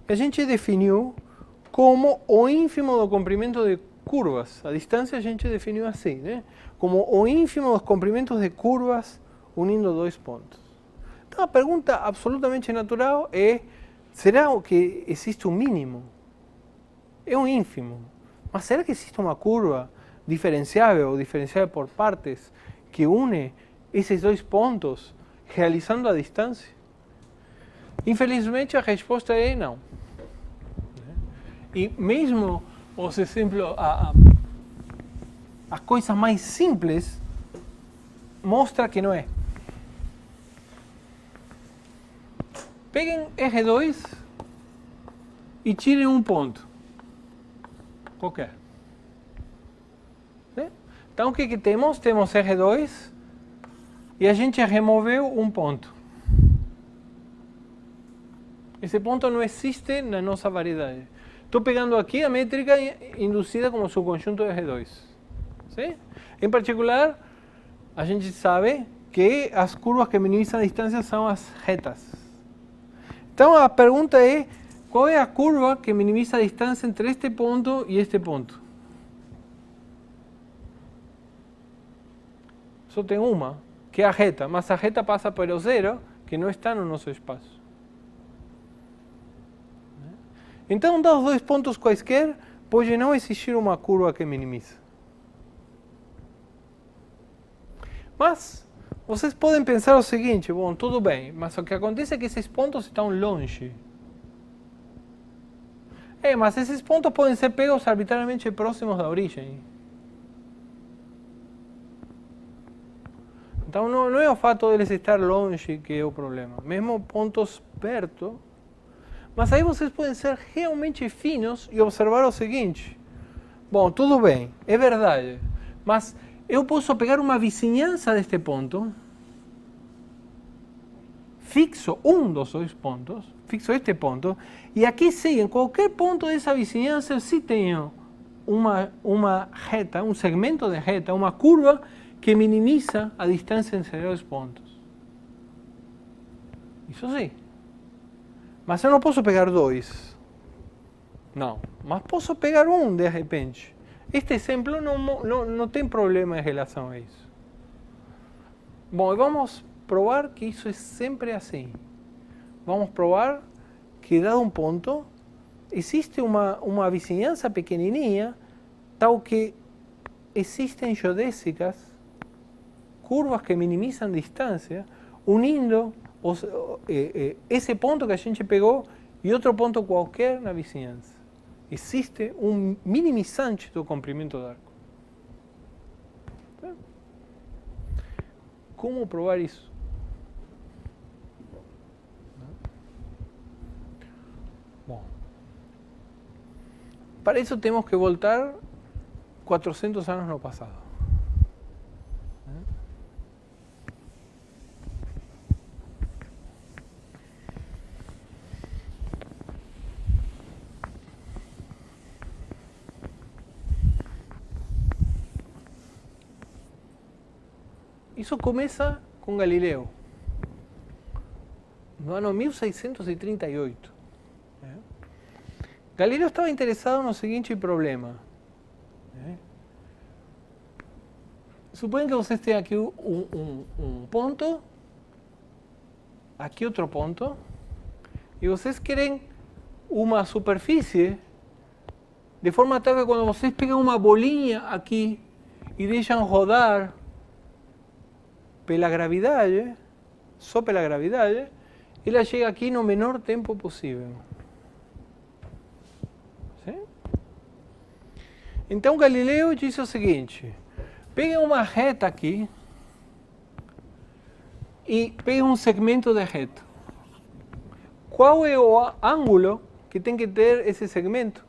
que a gente definiu como o ínfimo do comprimento de curvas. A distância a gente definiu assim, né? Como o ínfimo dos comprimentos de curvas unindo dois pontos. Então, a pergunta absolutamente natural é: será que existe um mínimo? É um ínfimo. Mas será que existe uma curva diferenciável ou diferenciável por partes que une esses dois pontos realizando a distância? Infelizmente a resposta é não. E mesmo os exemplos, as coisas mais simples mostra que não é. Peguem R2 e tirem um ponto qualquer. Então o que temos? Temos R2 e a gente removeu um ponto. Esse ponto não existe na nossa variedade. Estou pegando aqui a métrica induzida como subconjunto R2. Sim? Em particular, a gente sabe que as curvas que minimizam a distância são as retas. Então a pergunta é, qual é a curva que minimiza a distância entre este ponto e este ponto? Só tem uma, que é a reta, mas a reta passa pelo zero, que não está no nosso espaço. Então, dos dois pontos quaisquer, pode não existir uma curva que minimiza. Mas, vocês podem pensar o seguinte, bom, tudo bem, mas o que acontece é que esses pontos estão longe. Mas esses pontos podem ser pegos arbitrariamente próximos da origem. Então, não é o fato de eles estar longe que é o problema. Mesmo pontos perto. Mas aí vocês podem ser realmente finos e observar o seguinte. Bom, tudo bem, é verdade. Mas eu posso pegar uma vizinhança deste ponto, fixo um dos dois pontos, fixo este ponto, e aqui sim, em qualquer ponto dessa vizinhança, eu sim tenho uma reta, um segmento de reta, uma curva que minimiza a distância entre os pontos. Isso sim. Mas eu não posso pegar dois. Não, mas posso pegar um de repente. Este exemplo não tem problema em relação a isso. Bom, e vamos provar que isso é sempre assim. Vamos provar que, dado um ponto, existe uma vizinhança pequenininha, tal que existem geodésicas, curvas que minimizam distância, unindo esse ponto que a gente pegou e outro ponto qualquer na vizinhança. Existe um minimizante do comprimento do arco. Como provar isso? Bom, para isso temos que voltar 400 anos no passado. Isso começa com Galileu, no ano 1638. Galileu estava interessado no seguinte problema. Suponham que vocês têm aqui um ponto, aqui outro ponto, e vocês querem uma superfície de forma tal que quando vocês pegam uma bolinha aqui e deixam rodar pela gravidade, só pela gravidade, ela chega aqui no menor tempo possível. Sim? Então Galileu disse o seguinte: peguem uma reta aqui e peguem um segmento de reta. Qual é o ângulo que tem que ter esse segmento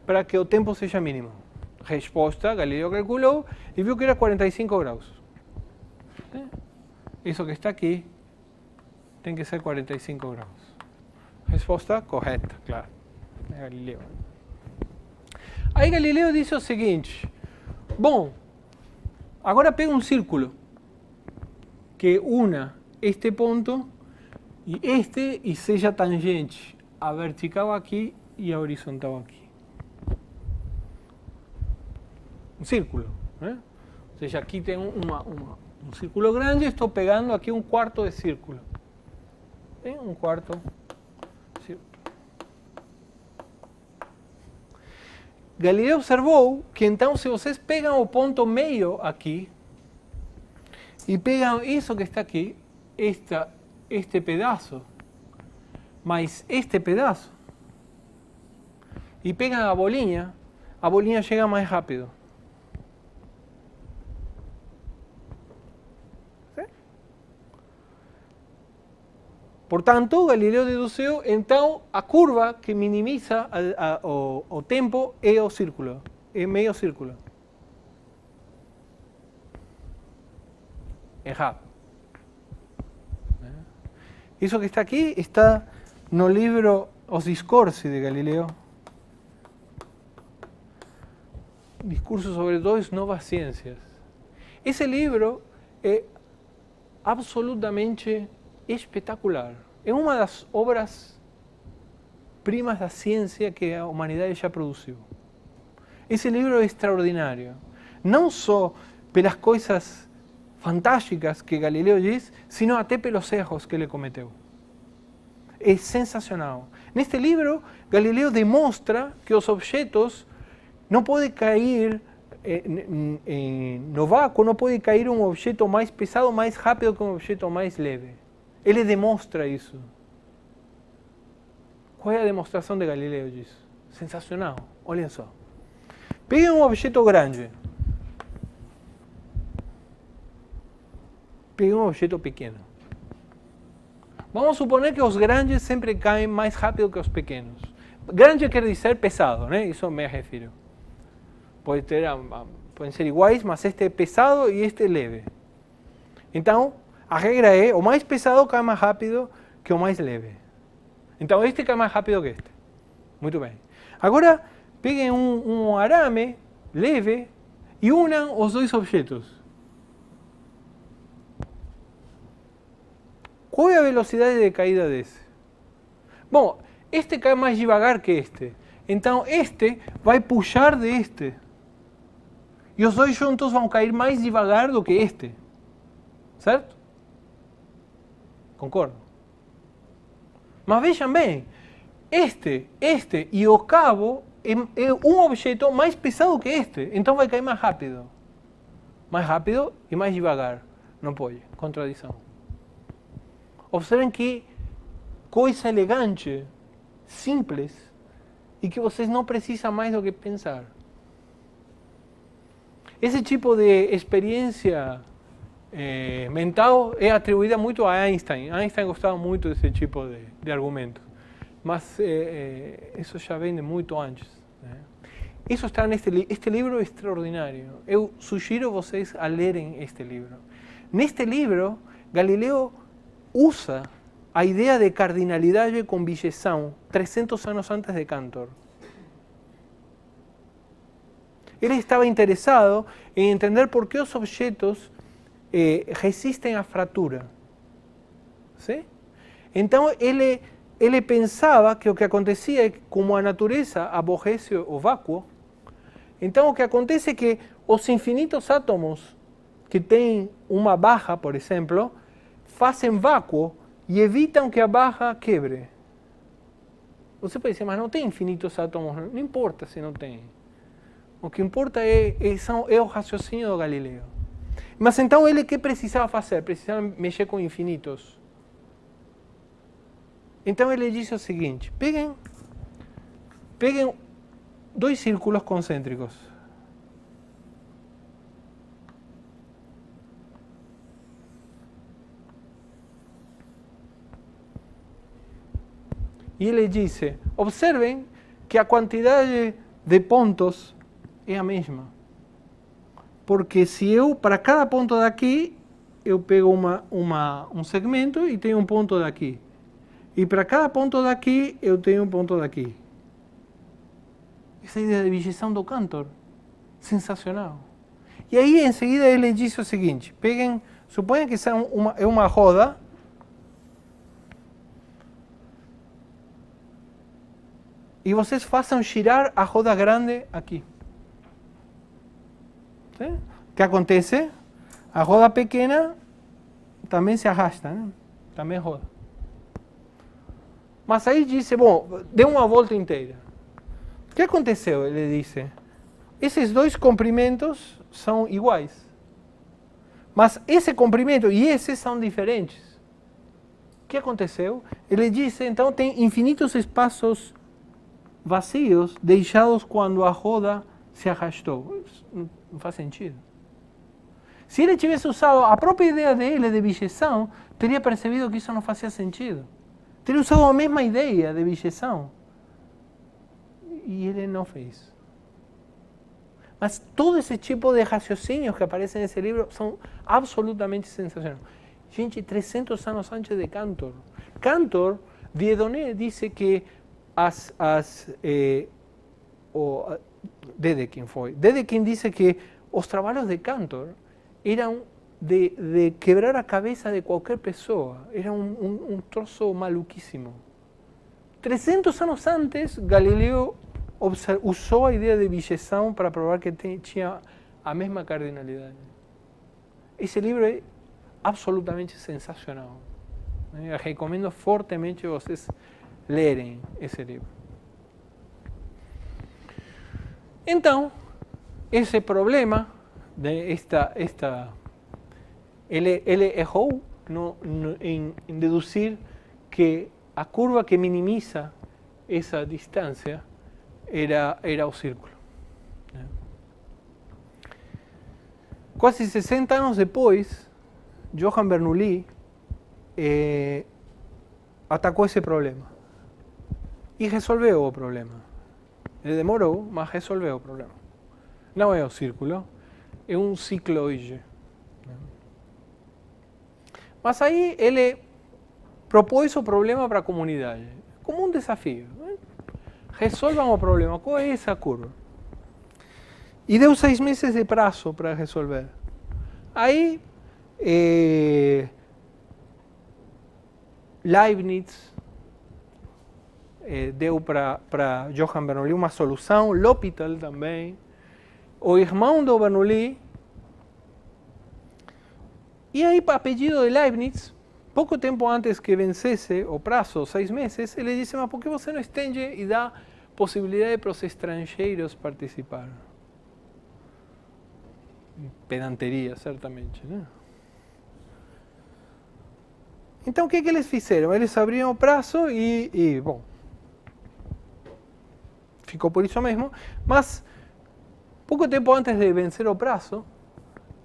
para que o tempo seja mínimo? Resposta: Galileu calculou e viu que era 45 graus. Isso que está aqui tem que ser 45 graus. Resposta correta, claro. É Galileu. Aí Galileu disse o seguinte: bom, agora pega um círculo que una este ponto e seja tangente a vertical aqui e a horizontal aqui. Um círculo, né? Ou seja, aqui tem um círculo grande, estou pegando aqui um quarto de círculo. Tem um quarto círculo. Galileu observou que então se vocês pegam o ponto meio aqui e pegam isso que está aqui, este pedaço, mais este pedaço, e pegam a bolinha chega mais rápido. Portanto, Galileu deduziu, então, a curva que minimiza o tempo é o círculo, é meio círculo. Errado. Isso que está aqui está no livro Os Discorsi de Galileu. Discursos sobre duas novas ciências. Esse livro é absolutamente espetacular. É uma das obras primas da ciência que a humanidade já produziu. Esse livro é extraordinário. Não só pelas coisas fantásticas que Galileu diz, sino até pelos erros que ele cometeu. É sensacional. Neste livro, Galileu demonstra que os objetos não podem cair no vácuo, não pode cair um objeto mais pesado mais rápido que um objeto mais leve. Ele demonstra isso. Qual é a demonstração de Galileu disso? Sensacional. Olhem só. Peguem um objeto grande. Peguem um objeto pequeno. Vamos suponer que os grandes sempre caem mais rápido que os pequenos. Grande quer dizer pesado, né? Isso me refiro. Podem ser iguais, mas este é pesado e este é leve. Então, a regra é, o mais pesado cai mais rápido que o mais leve. Então, este cai mais rápido que este. Muito bem. Agora, peguem um arame leve e unam os dois objetos. Qual é a velocidade de caída desse? Bom, este cai mais devagar que este. Então, este vai puxar de este. E os dois juntos vão cair mais devagar do que este. Certo? Concordo. Mas vejam bem, este e o cabo é um objeto mais pesado que este. Então vai cair mais rápido. Mais rápido e mais devagar. Não pode. Contradição. Observem que coisa elegante, simples, e que vocês não precisam mais do que pensar. Esse tipo de experiência mental é atribuída muito a Einstein. Einstein gostava muito desse tipo de argumento. Mas isso já vem de muito antes. Né? Isso está neste livro. Este livro é extraordinário. Eu sugiro vocês a lerem este livro. Neste livro, Galileu usa a ideia de cardinalidade com bijeção 300 anos antes de Cantor. Ele estava interessado em entender por que os objetos resistem à fratura. ¿Sí? Então, ele pensava que o que acontecia é que, como a natureza aborrece o vácuo, então o que acontece é que os infinitos átomos que têm uma barra, por exemplo, fazem vácuo e evitam que a barra quebre. Você pode dizer, mas não tem infinitos átomos. Não importa se não tem. O que importa é o raciocínio do Galileu. Mas então ele o que precisava fazer? Precisava mexer com infinitos. Então ele disse o seguinte, peguem dois círculos concêntricos. E ele disse, observem que a quantidade de pontos é a mesma. Porque se eu, para cada ponto daqui, eu pego um segmento e tenho um ponto daqui. E para cada ponto daqui, eu tenho um ponto daqui. Essa ideia de bijeção do Cantor, sensacional. E aí, em seguida, ele disse o seguinte, peguem, suponham que é uma roda, e vocês façam girar a roda grande aqui. ¿Sí? O que acontece? A roda pequena também se arrasta, né? Também roda. Mas aí disse, bom, dê uma volta inteira. O que aconteceu? Ele disse, esses dois comprimentos são iguais, mas esse comprimento e esse são diferentes. O que aconteceu? Ele disse, então tem infinitos espaços vazios deixados quando a roda se arrastou. Isso não faz sentido. Se ele tivesse usado a própria ideia dele de bijeção, teria percebido que isso não fazia sentido. Teria usado a mesma ideia de bijeção. E ele não fez. Mas todo esse tipo de raciocínios que aparecem nesse livro são absolutamente sensacionais. Gente, 300 anos antes de Cantor. Cantor, Dieudonné disse que Dedekind disse que os trabalhos de Cantor eram de quebrar a cabeça de qualquer pessoa. Era um troço maluquíssimo. 300 anos antes, Galileu usou a ideia de bijeção para provar que tinha a mesma cardinalidade. Esse livro é absolutamente sensacional. Eu recomendo fortemente vocês lerem esse livro. Então, esse problema, ele errou em deduzir que a curva que minimiza essa distância era o círculo. Quase 60 anos depois, Johann Bernoulli atacou esse problema e resolveu o problema. Ele demorou, mas resolveu o problema. Não é o círculo, é um cicloide. Mas aí ele propôs o problema para a comunidade, como um desafio. Resolvam o problema, qual é essa curva? E deu 6 meses de prazo para resolver. Aí, Leibniz deu para Johann Bernoulli uma solução, L'Hôpital também, o irmão do Bernoulli. E aí, a pedido de Leibniz, pouco tempo antes que vencesse o prazo, 6 meses, ele disse, mas por que você não estende e dá possibilidade para os estrangeiros participar? Pedanteria, certamente, né? Então, o que eles fizeram? Eles abriram o prazo e bom, ficou por isso mesmo, mas pouco tempo antes de vencer o prazo,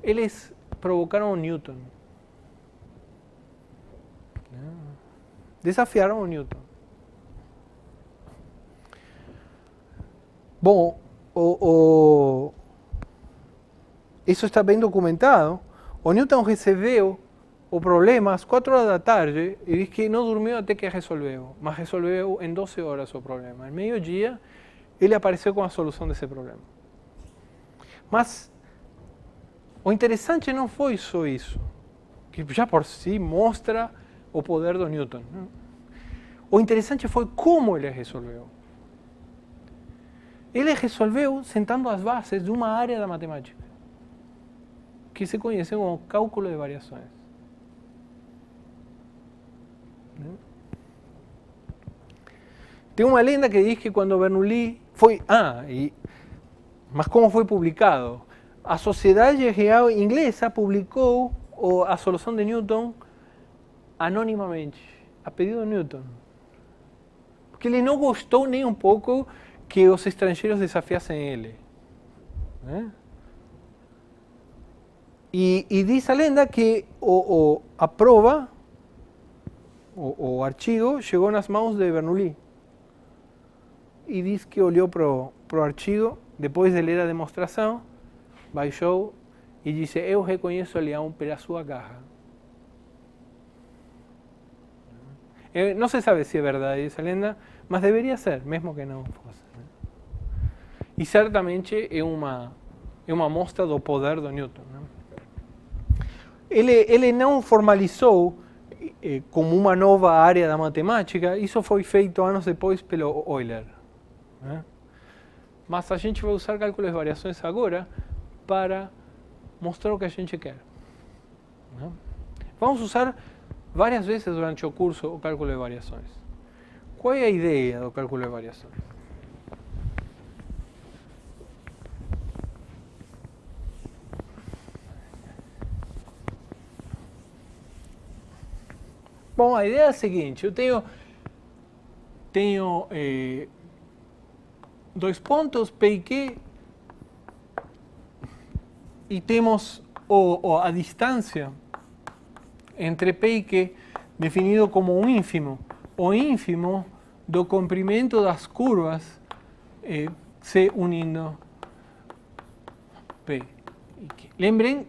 eles provocaram o Newton. Desafiaram o Newton. Bom, isso está bem documentado. O Newton recebeu o problema às 4 horas da tarde e disse que não dormiu até que resolveu, mas resolveu em 12 horas o problema. Ao meio-dia, ele apareceu com a solução desse problema. Mas o interessante não foi só isso, que já por si mostra o poder do Newton. O interessante foi como ele resolveu. Ele resolveu sentando as bases de uma área da matemática, que se conhece como cálculo de variações. Tem uma lenda que diz que quando Bernoulli foi... mas como foi publicado? A Sociedade Real Inglesa publicou a solução de Newton anonimamente, a pedido de Newton. Porque ele não gostou nem um pouco que os estrangeiros desafiassem ele. E diz a lenda que a prova, o artigo, chegou nas mãos de Bernoulli. E diz que olhou para o artigo, depois de ler a demonstração, baixou e disse, eu reconheço ali um pedaço da garra. Não se sabe se é verdade essa lenda, mas deveria ser, mesmo que não fosse. E certamente é uma mostra do poder do Newton. Ele não formalizou como uma nova área da matemática, isso foi feito anos depois pelo Euler. Mas a gente vai usar cálculo de variações agora para mostrar o que a gente quer. Vamos usar várias vezes durante o curso o cálculo de variações. Qual é a ideia do cálculo de variações? Bom, a ideia é a seguinte, eu tenho dois pontos, P e Q, e temos a distância entre P e Q definido como um ínfimo, o ínfimo do comprimento das curvas C unindo P e Q. Lembrem,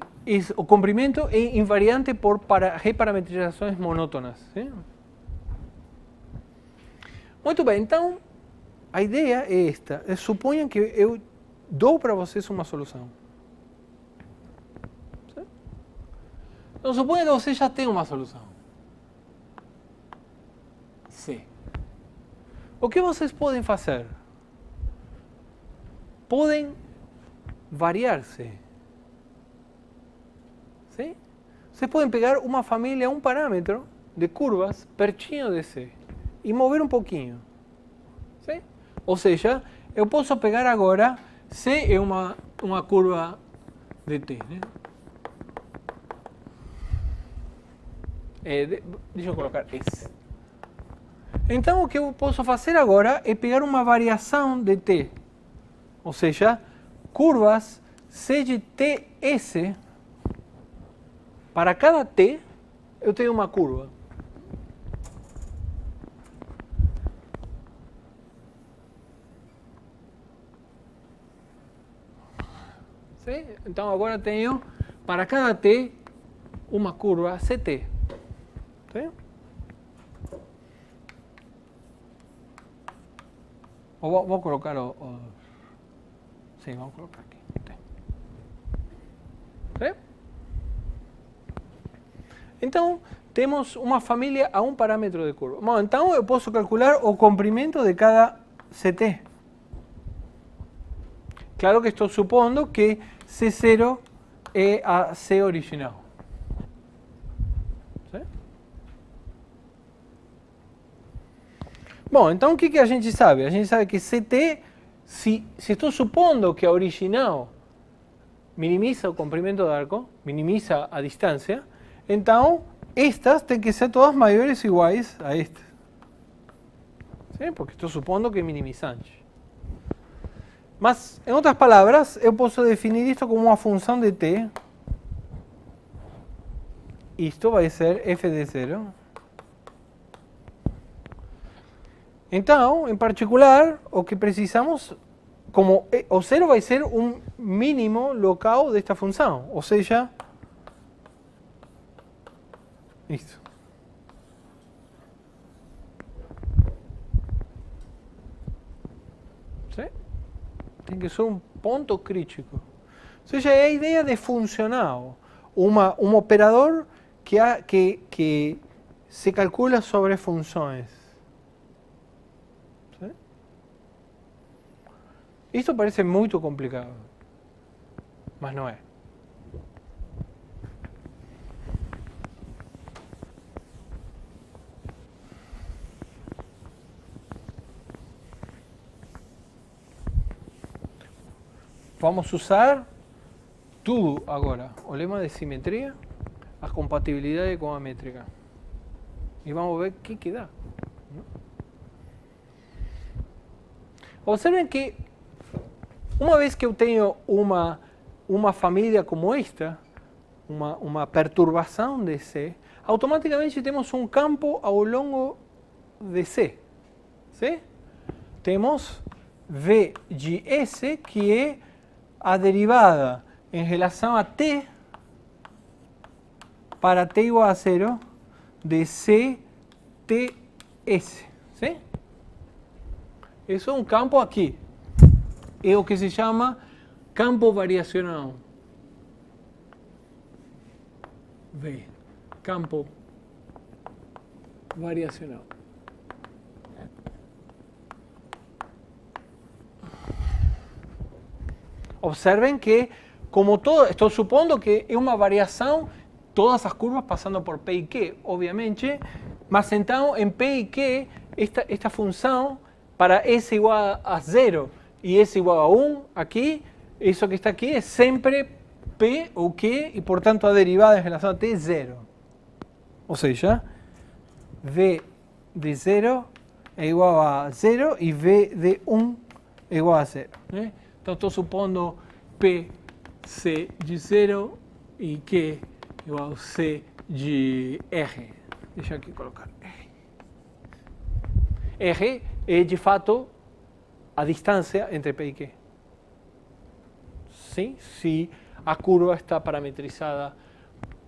o comprimento é invariante por reparametrizações monótonas. ¿Sí? Muito bem, então a ideia é esta. Suponham que eu dou para vocês uma solução. ¿Sí? Então suponha que você já tem uma solução. C. O que vocês podem fazer? Podem variar-se. ¿Sí? Vocês podem pegar uma família, um parâmetro de curvas pertinho de C e mover um pouquinho. ¿Sí? Ou seja, eu posso pegar agora, C é uma curva de T. Né? Deixa eu colocar S. Então, o que eu posso fazer agora é pegar uma variação de T. Ou seja, curvas C de TS. Para cada T, eu tenho uma curva. Sim? Então, agora tenho, para cada T, uma curva CT. Sim? Vou colocar Sim, vamos colocar aqui. Sim? Então, temos uma família a um parâmetro de curva. Bom, então eu posso calcular o comprimento de cada CT. Claro que estou supondo que C0 é a C original. ¿Sí? Bom, então o que a gente sabe? A gente sabe que CT, se estou supondo que a original minimiza o comprimento do arco, minimiza a distância, então estas têm que ser todas maiores ou iguais a estas. ¿Sí? Porque estou supondo que é minimizante. Mas, em outras palavras, eu posso definir isto como uma função de t. Isto vai ser f de 0. Então, em particular, o que precisamos, como o 0 vai ser um mínimo local desta função, ou seja, isto. Tem que ser um ponto crítico. Ou seja, é a ideia de funcional. Um operador que se calcula sobre funções. ¿Sí? Isto parece muito complicado, mas não é. Vamos usar tudo agora. O lema de simetria, a compatibilidade com a métrica. E vamos ver o que dá. Observem que, uma vez que eu tenho uma família como esta, uma perturbação de C, automaticamente temos um campo ao longo de C. ¿Sí? Temos V de S, que é a derivada em relação a t para t igual a 0 de CTS. ¿Sí? Isso é um campo aqui. É o que se chama campo variacional. V. Campo variacional. Observen que, como todo, estou supondo que é uma variação, todas as curvas passando por P e Q, obviamente, mas então em P e Q, esta função, para S igual a 0 e S igual a 1, aqui, isso que está aqui é sempre P ou Q, e portanto a derivada em relação a T é 0. Ou seja, V de 0 é igual a 0 e V de 1 é igual a 0. Né? Então, estou supondo P, C de 0 e Q igual a C de R. Deixa aqui colocar R. R é, de fato, a distância entre P e Q. Sim? Se a curva está parametrizada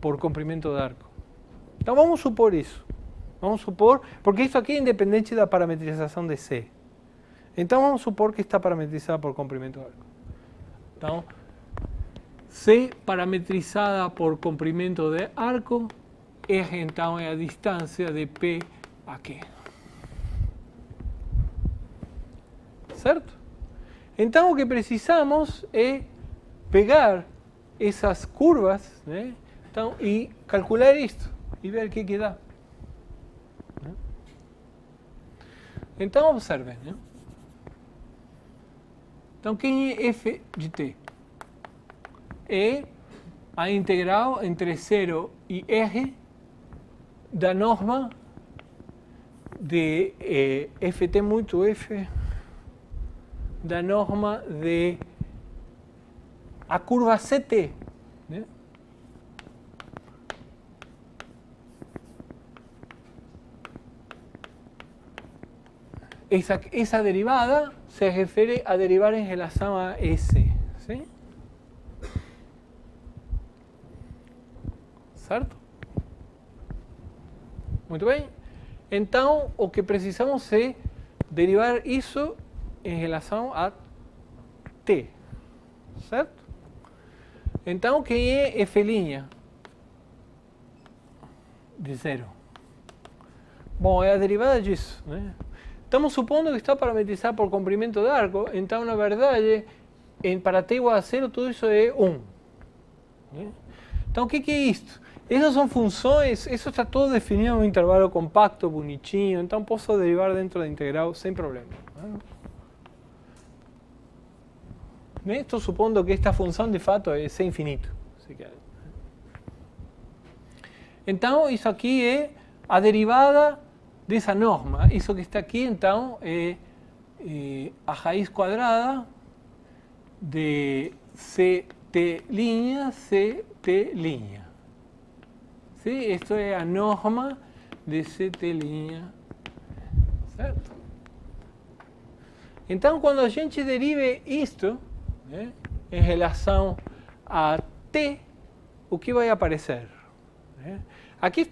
por comprimento de arco. Então, vamos supor isso. Vamos supor, porque isso aqui é independente da parametrização de C. Então, vamos supor que está parametrizada por comprimento de arco. Então, C parametrizada por comprimento de arco, R então é a distância de P a Q. Certo? Então, o que precisamos é pegar essas curvas, né? Então, e calcular isto e ver o que dá. Então, observem. Né? Então, quem é f de t? É a integral entre 0 e r da norma de ft muito f da norma de a curva CT. Né? Essa derivada se refere a derivar em relação a S. ¿Sí? Certo? Muito bem. Então, o que precisamos é derivar isso em relação a t. Certo? Então, quem é F' de 0? Bom, é a derivada disso. Né? Estamos supondo que está parametrizado por comprimento de arco, então, na verdade, para t igual a 0, tudo isso é 1. Né? Então, o que é isto? Essas são funções, isso está todo definido em um intervalo compacto, bonitinho, então posso derivar dentro da integral sem problema. Né? Estou supondo que esta função, de fato, é C infinito. Então, isso aqui é a derivada dessa norma. Isso que está aqui, então, é a raiz quadrada de CT', CT'. ¿Sí? Esto é a norma de CT'. Certo? Então, quando a gente derive isto, né, em relação a t, o que vai aparecer? Né? Aqui,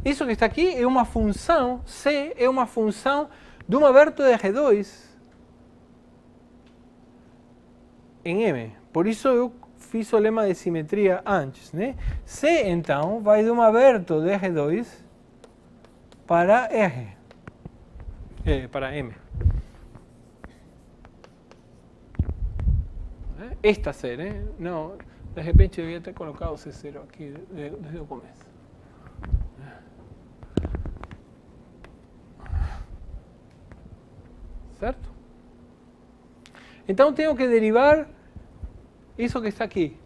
isso que está aqui é uma função, C é uma função de uma vértice R2 em M. Por isso eu fiz o lema de simetria antes. Né? C, então, vai de uma vértice de R2 para R, para M. Esta C, né? Não, de repente eu devia ter colocado o C0 aqui desde o começo. Certo? Então tenho que derivar isso que está aqui.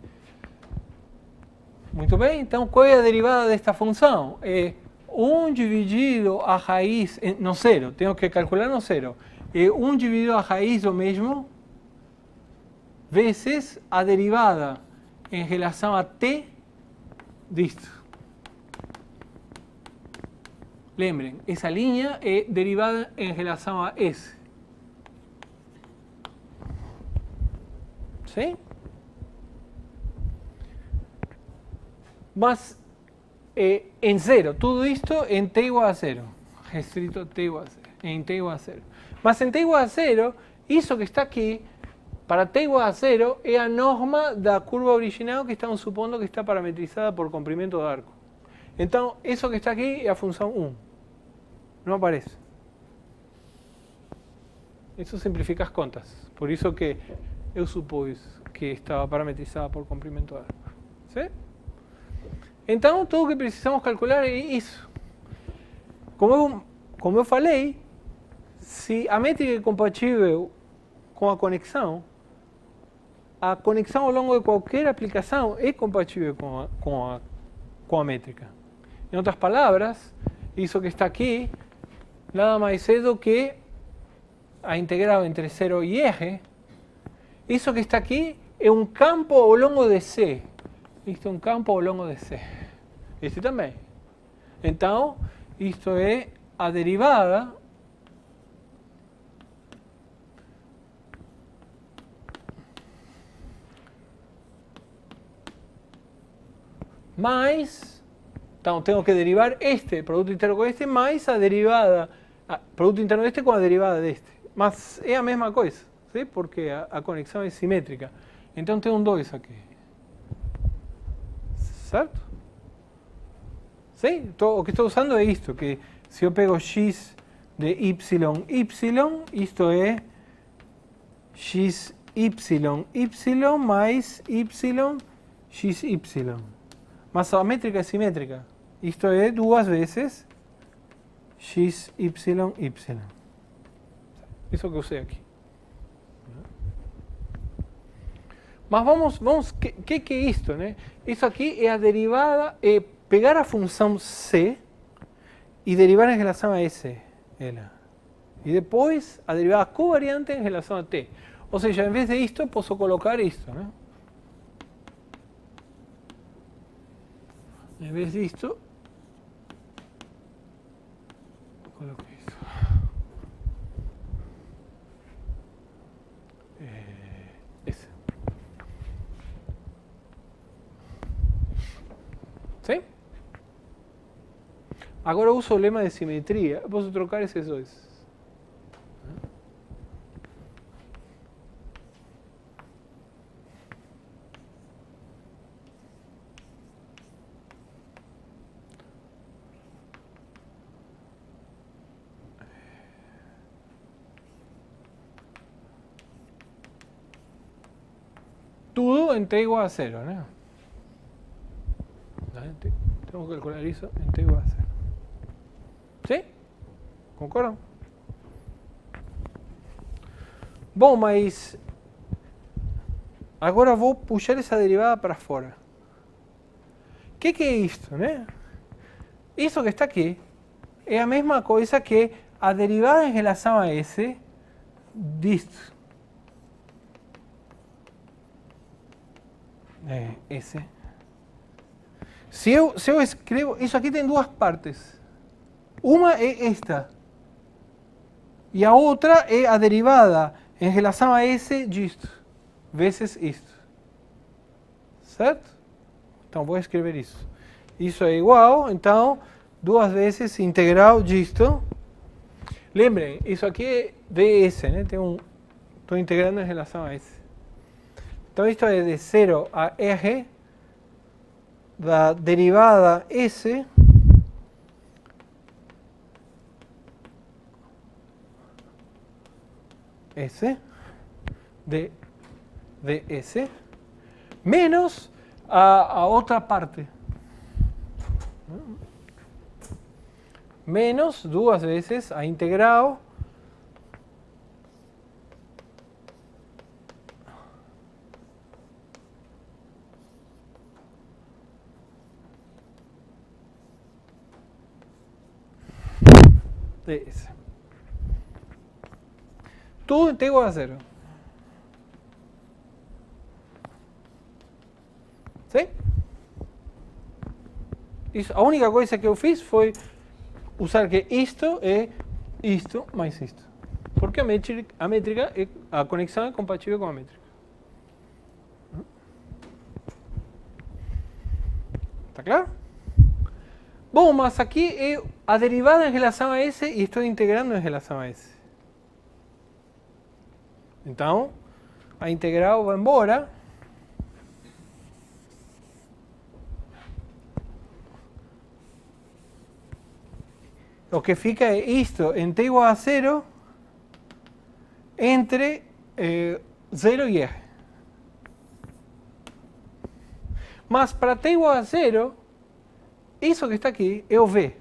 Muito bem, então qual é a derivada desta função? É 1 dividido a raiz, no zero, tenho que calcular no zero. É 1 dividido a raiz do mesmo, vezes a derivada em relação a t disto. Lembrem, essa linha é derivada em relação a S. Sim? Mas em zero, tudo isto em t igual a 0. Restrito t igual a 0. Em t igual a 0. Mas em t igual a 0, isso que está aqui, para t igual a 0, é a norma da curva original que estamos supondo que está parametrizada por comprimento de arco. Então, isso que está aqui é a função 1. Não aparece. Isso simplifica as contas. Por isso que eu supus que estava parametrizada por comprimento de arco. ¿Sí? Então, tudo o que precisamos calcular é isso. Como eu falei, se a métrica é compatível com a conexão ao longo de qualquer aplicação é compatível com a métrica. Em outras palavras, Isso que está aqui nada mais é do que a integral entre 0 e R. Isso que está aqui é um campo ao longo de C. Isto é um campo ao longo de C. Este também. Então, isto é a derivada mais, então tenho que derivar este produto interno com este, mais a derivada, produto interno deste com a derivada deste. Mas é a mesma coisa, ¿sí? Porque a conexão é simétrica. Então tem um 2 aqui. Certo? ¿Sí? O que estou usando é isto, que se eu pego x de y, isto é x, y mais y, xy. Mas a métrica é simétrica. Isto é duas vezes x, y. Isso que eu usei aqui. Mas vamos, que é isto, né? Isso aqui é a derivada, é pegar a função c e derivar em relação a s, ela. E depois a derivada covariante em relação a t. Ou seja, em vez de isto, posso colocar isto, né? Em vez disto, coloco isto. Esse. Sim? Agora eu uso o lema de simetria. Eu posso trocar esses dois. Tudo en t igual a 0, ¿no? Tengo que calcular eso en t igual a 0. ¿Sí? Concordam? Bom, mas agora vou puxar essa derivada para fora. O que é isto, né? Isso que está aqui é a mesma coisa que a derivada em relação a S disto. S. Se eu escrevo, isso aqui tem duas partes. Uma é esta. E a outra é a derivada em relação a S disto, vezes isto. Certo? Então vou escrever isso. Isso é igual, então, duas vezes integral disto. Lembrem, isso aqui é ds, né? Estou integrando em relação a S. Então, isto é de 0 a R da derivada S de S menos a outra parte. Menos duas vezes a integral ds. Tudo em t igual a 0. Sim? Isso, a única coisa que eu fiz foi usar que isto é isto mais isto. Porque a métrica, a conexão é compatível com a métrica. Está claro? Bom, mas aqui é a derivada em relação a S e estou integrando em relação a S. Então, a integral vai embora. O que fica é isto em t igual a 0 entre 0 e R. Mas para t igual a 0, isso que está aqui é o V.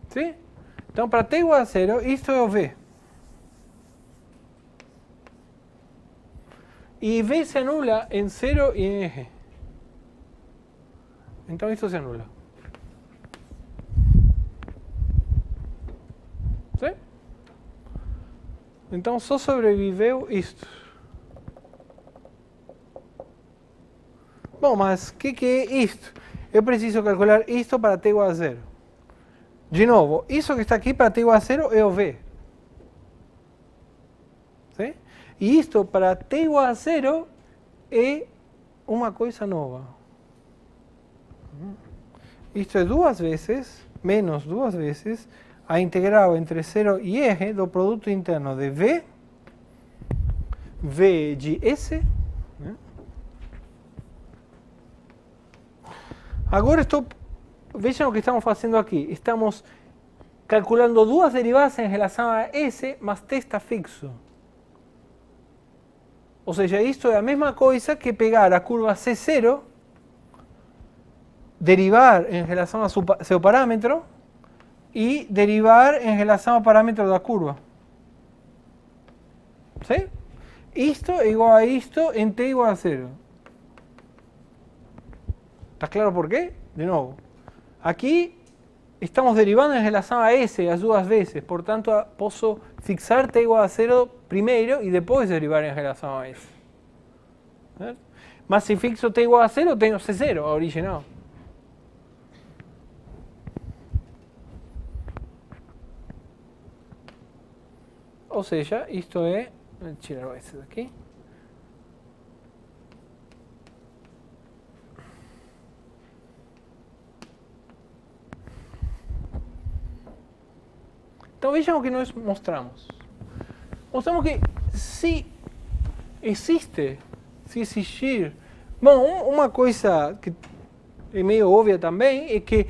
Sim? Então, para t igual a 0, isto é o V. E V se anula em 0 e em R. Então isso se anula. ¿Sí? Então só sobreviveu isto. Bom, mas o que é isto? Eu preciso calcular isto para t igual a 0. De novo, isso que está aqui para t igual a 0 é o v. ¿Sí? E isto para t igual a 0 é uma coisa nova. Isto é duas vezes, menos duas vezes, a integral entre 0 e r do produto interno de v de s. Agora vejam o que estamos fazendo aqui. Estamos calculando duas derivadas em relação a s, mas t está fixo. Ou seja, isto é a mesma coisa que pegar a curva C0, derivar em relação a seu parâmetro e derivar em relação ao parâmetro da curva. ¿Sí? Isto é igual a isto em t igual a 0. ¿Está claro por quê? De novo. Aqui estamos derivando em relação a S as duas vezes, portanto posso fixar t igual a 0 primeiro e depois derivar em relação a S. ¿Certo? Mas se fixo t igual a 0, tenho C0, a original. Ou seja, isto é... Vou tirar esse daqui. Então vejam o que nós mostramos. Mostramos que se existir... Bom, uma coisa que é meio óbvia também é que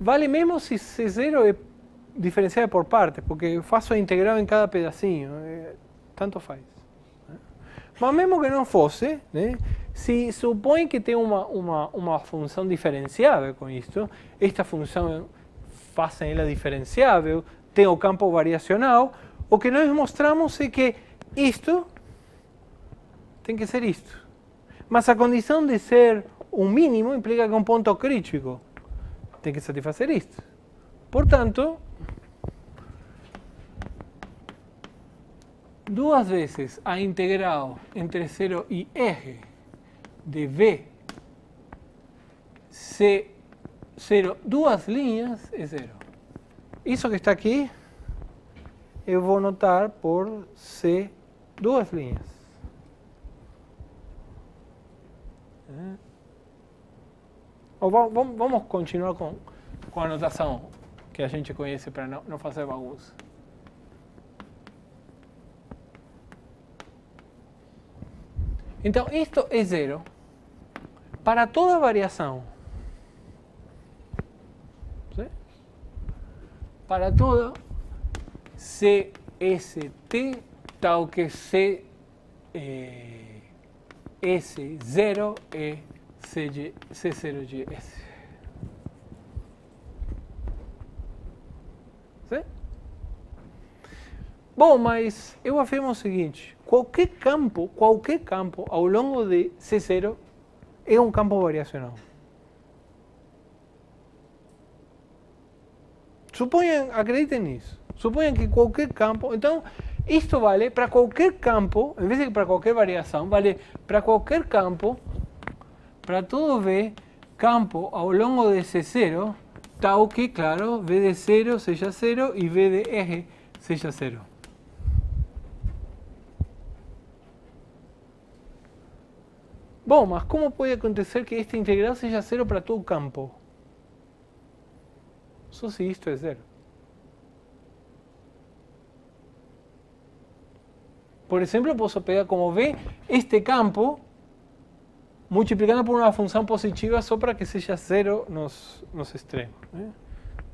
vale mesmo se C0 é diferenciado por partes, porque eu faço a integral em cada pedacinho, tanto faz. Mas mesmo que não fosse, né, se supõe que tem uma função diferenciável com isto, esta função fazem ela diferenciável, tem o campo variacional, o que nós mostramos é que isto tem que ser isto. Mas a condição de ser um mínimo implica que é um ponto crítico tem que satisfazer isto. Portanto, duas vezes a integral entre 0 e r de v C0, duas linhas, é 0. Isso que está aqui, eu vou notar por C, duas linhas. Ou vamos continuar com a notação que a gente conhece para não fazer bagunça. Então, isto é 0 para toda variação. ¿Sí? Para toda CST, tal que S0 é C0 de S. ¿Sí? Bom, mas eu afirmo o seguinte, qualquer campo ao longo de C0 é um campo variacional. Suponham, acreditem nisso, suponham que qualquer campo, então isto vale para qualquer campo, em vez de para qualquer variação, vale para qualquer campo, para todo V, campo ao longo de C0, tal que, claro, V de 0 seja 0 e V de R seja 0. Bom, mas como pode acontecer que esta integral seja 0 para todo o campo? Só se isto é 0. Por exemplo, eu posso pegar como V este campo, multiplicando por uma função positiva só para que seja 0 nos extremos. Né?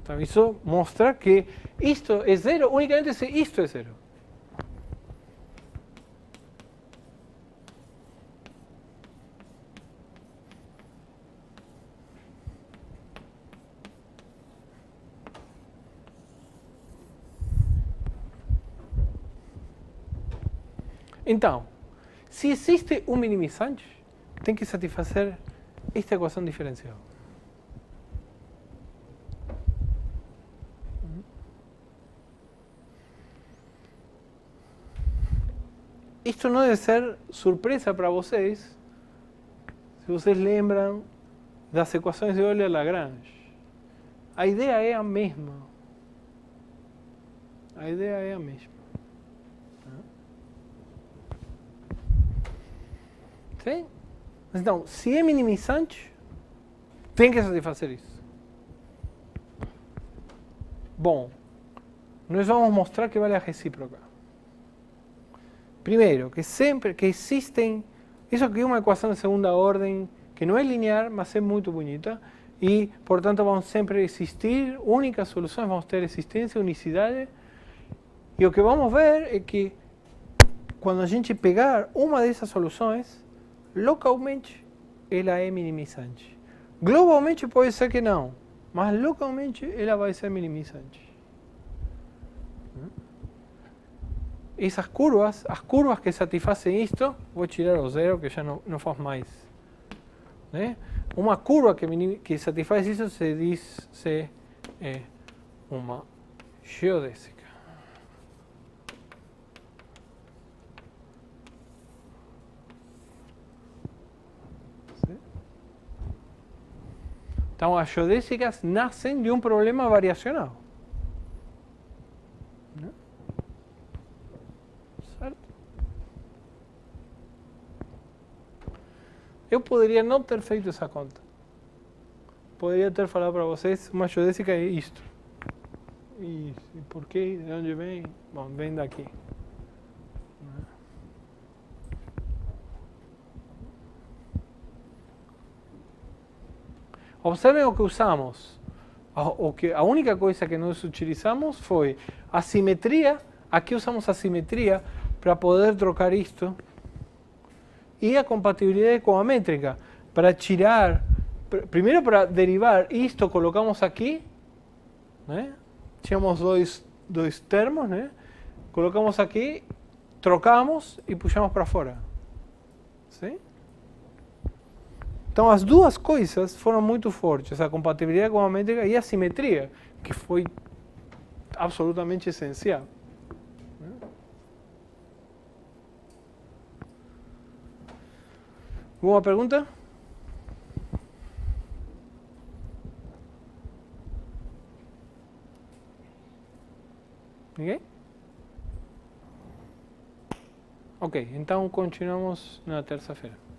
Então, isso mostra que isto é 0 unicamente se isto é 0. Então, se existe um minimizante, tem que satisfazer esta equação diferencial. esto não deve ser surpresa para vocês, se vocês lembram das equações de Euler-Lagrange. A ideia é a mesma. A ideia é a mesma. Sim? Então, se é minimizante, tem que satisfazer isso. Bom, nós vamos mostrar que vale a recíproca. Primeiro, que sempre que existem, isso aqui é uma equação de segunda ordem, que não é linear, mas é muito bonita, e, portanto, vão sempre existir únicas soluções, vamos ter existência, unicidade, e o que vamos ver é que, quando a gente pegar uma dessas soluções, localmente ela é minimizante. Globalmente pode ser que não, mas localmente ela vai ser minimizante. Essas curvas, as curvas que satisfazem isto, vou tirar o zero que já não faz mais. Né? Uma curva que satisfaz isso se diz ser uma geodésica. Então, as geodésicas nascem de um problema variacional. Né? Certo? Eu poderia não ter feito essa conta. Poderia ter falado para vocês, uma geodésica é isto. E por quê? De onde vem? Bom, vem daqui. Observem o que usamos. A única coisa que nós utilizamos foi a simetria. Aqui usamos a simetria para poder trocar isto. E a compatibilidade com a métrica. Para tirar, primeiro para derivar isto, colocamos aqui. Né? Tínhamos dois termos. Né? Colocamos aqui, trocamos e puxamos para fora. Sim? Então, as duas coisas foram muito fortes, a compatibilidade com a métrica e a simetria, que foi absolutamente essencial. Alguma pergunta? Ninguém? Ok, então continuamos na terça-feira.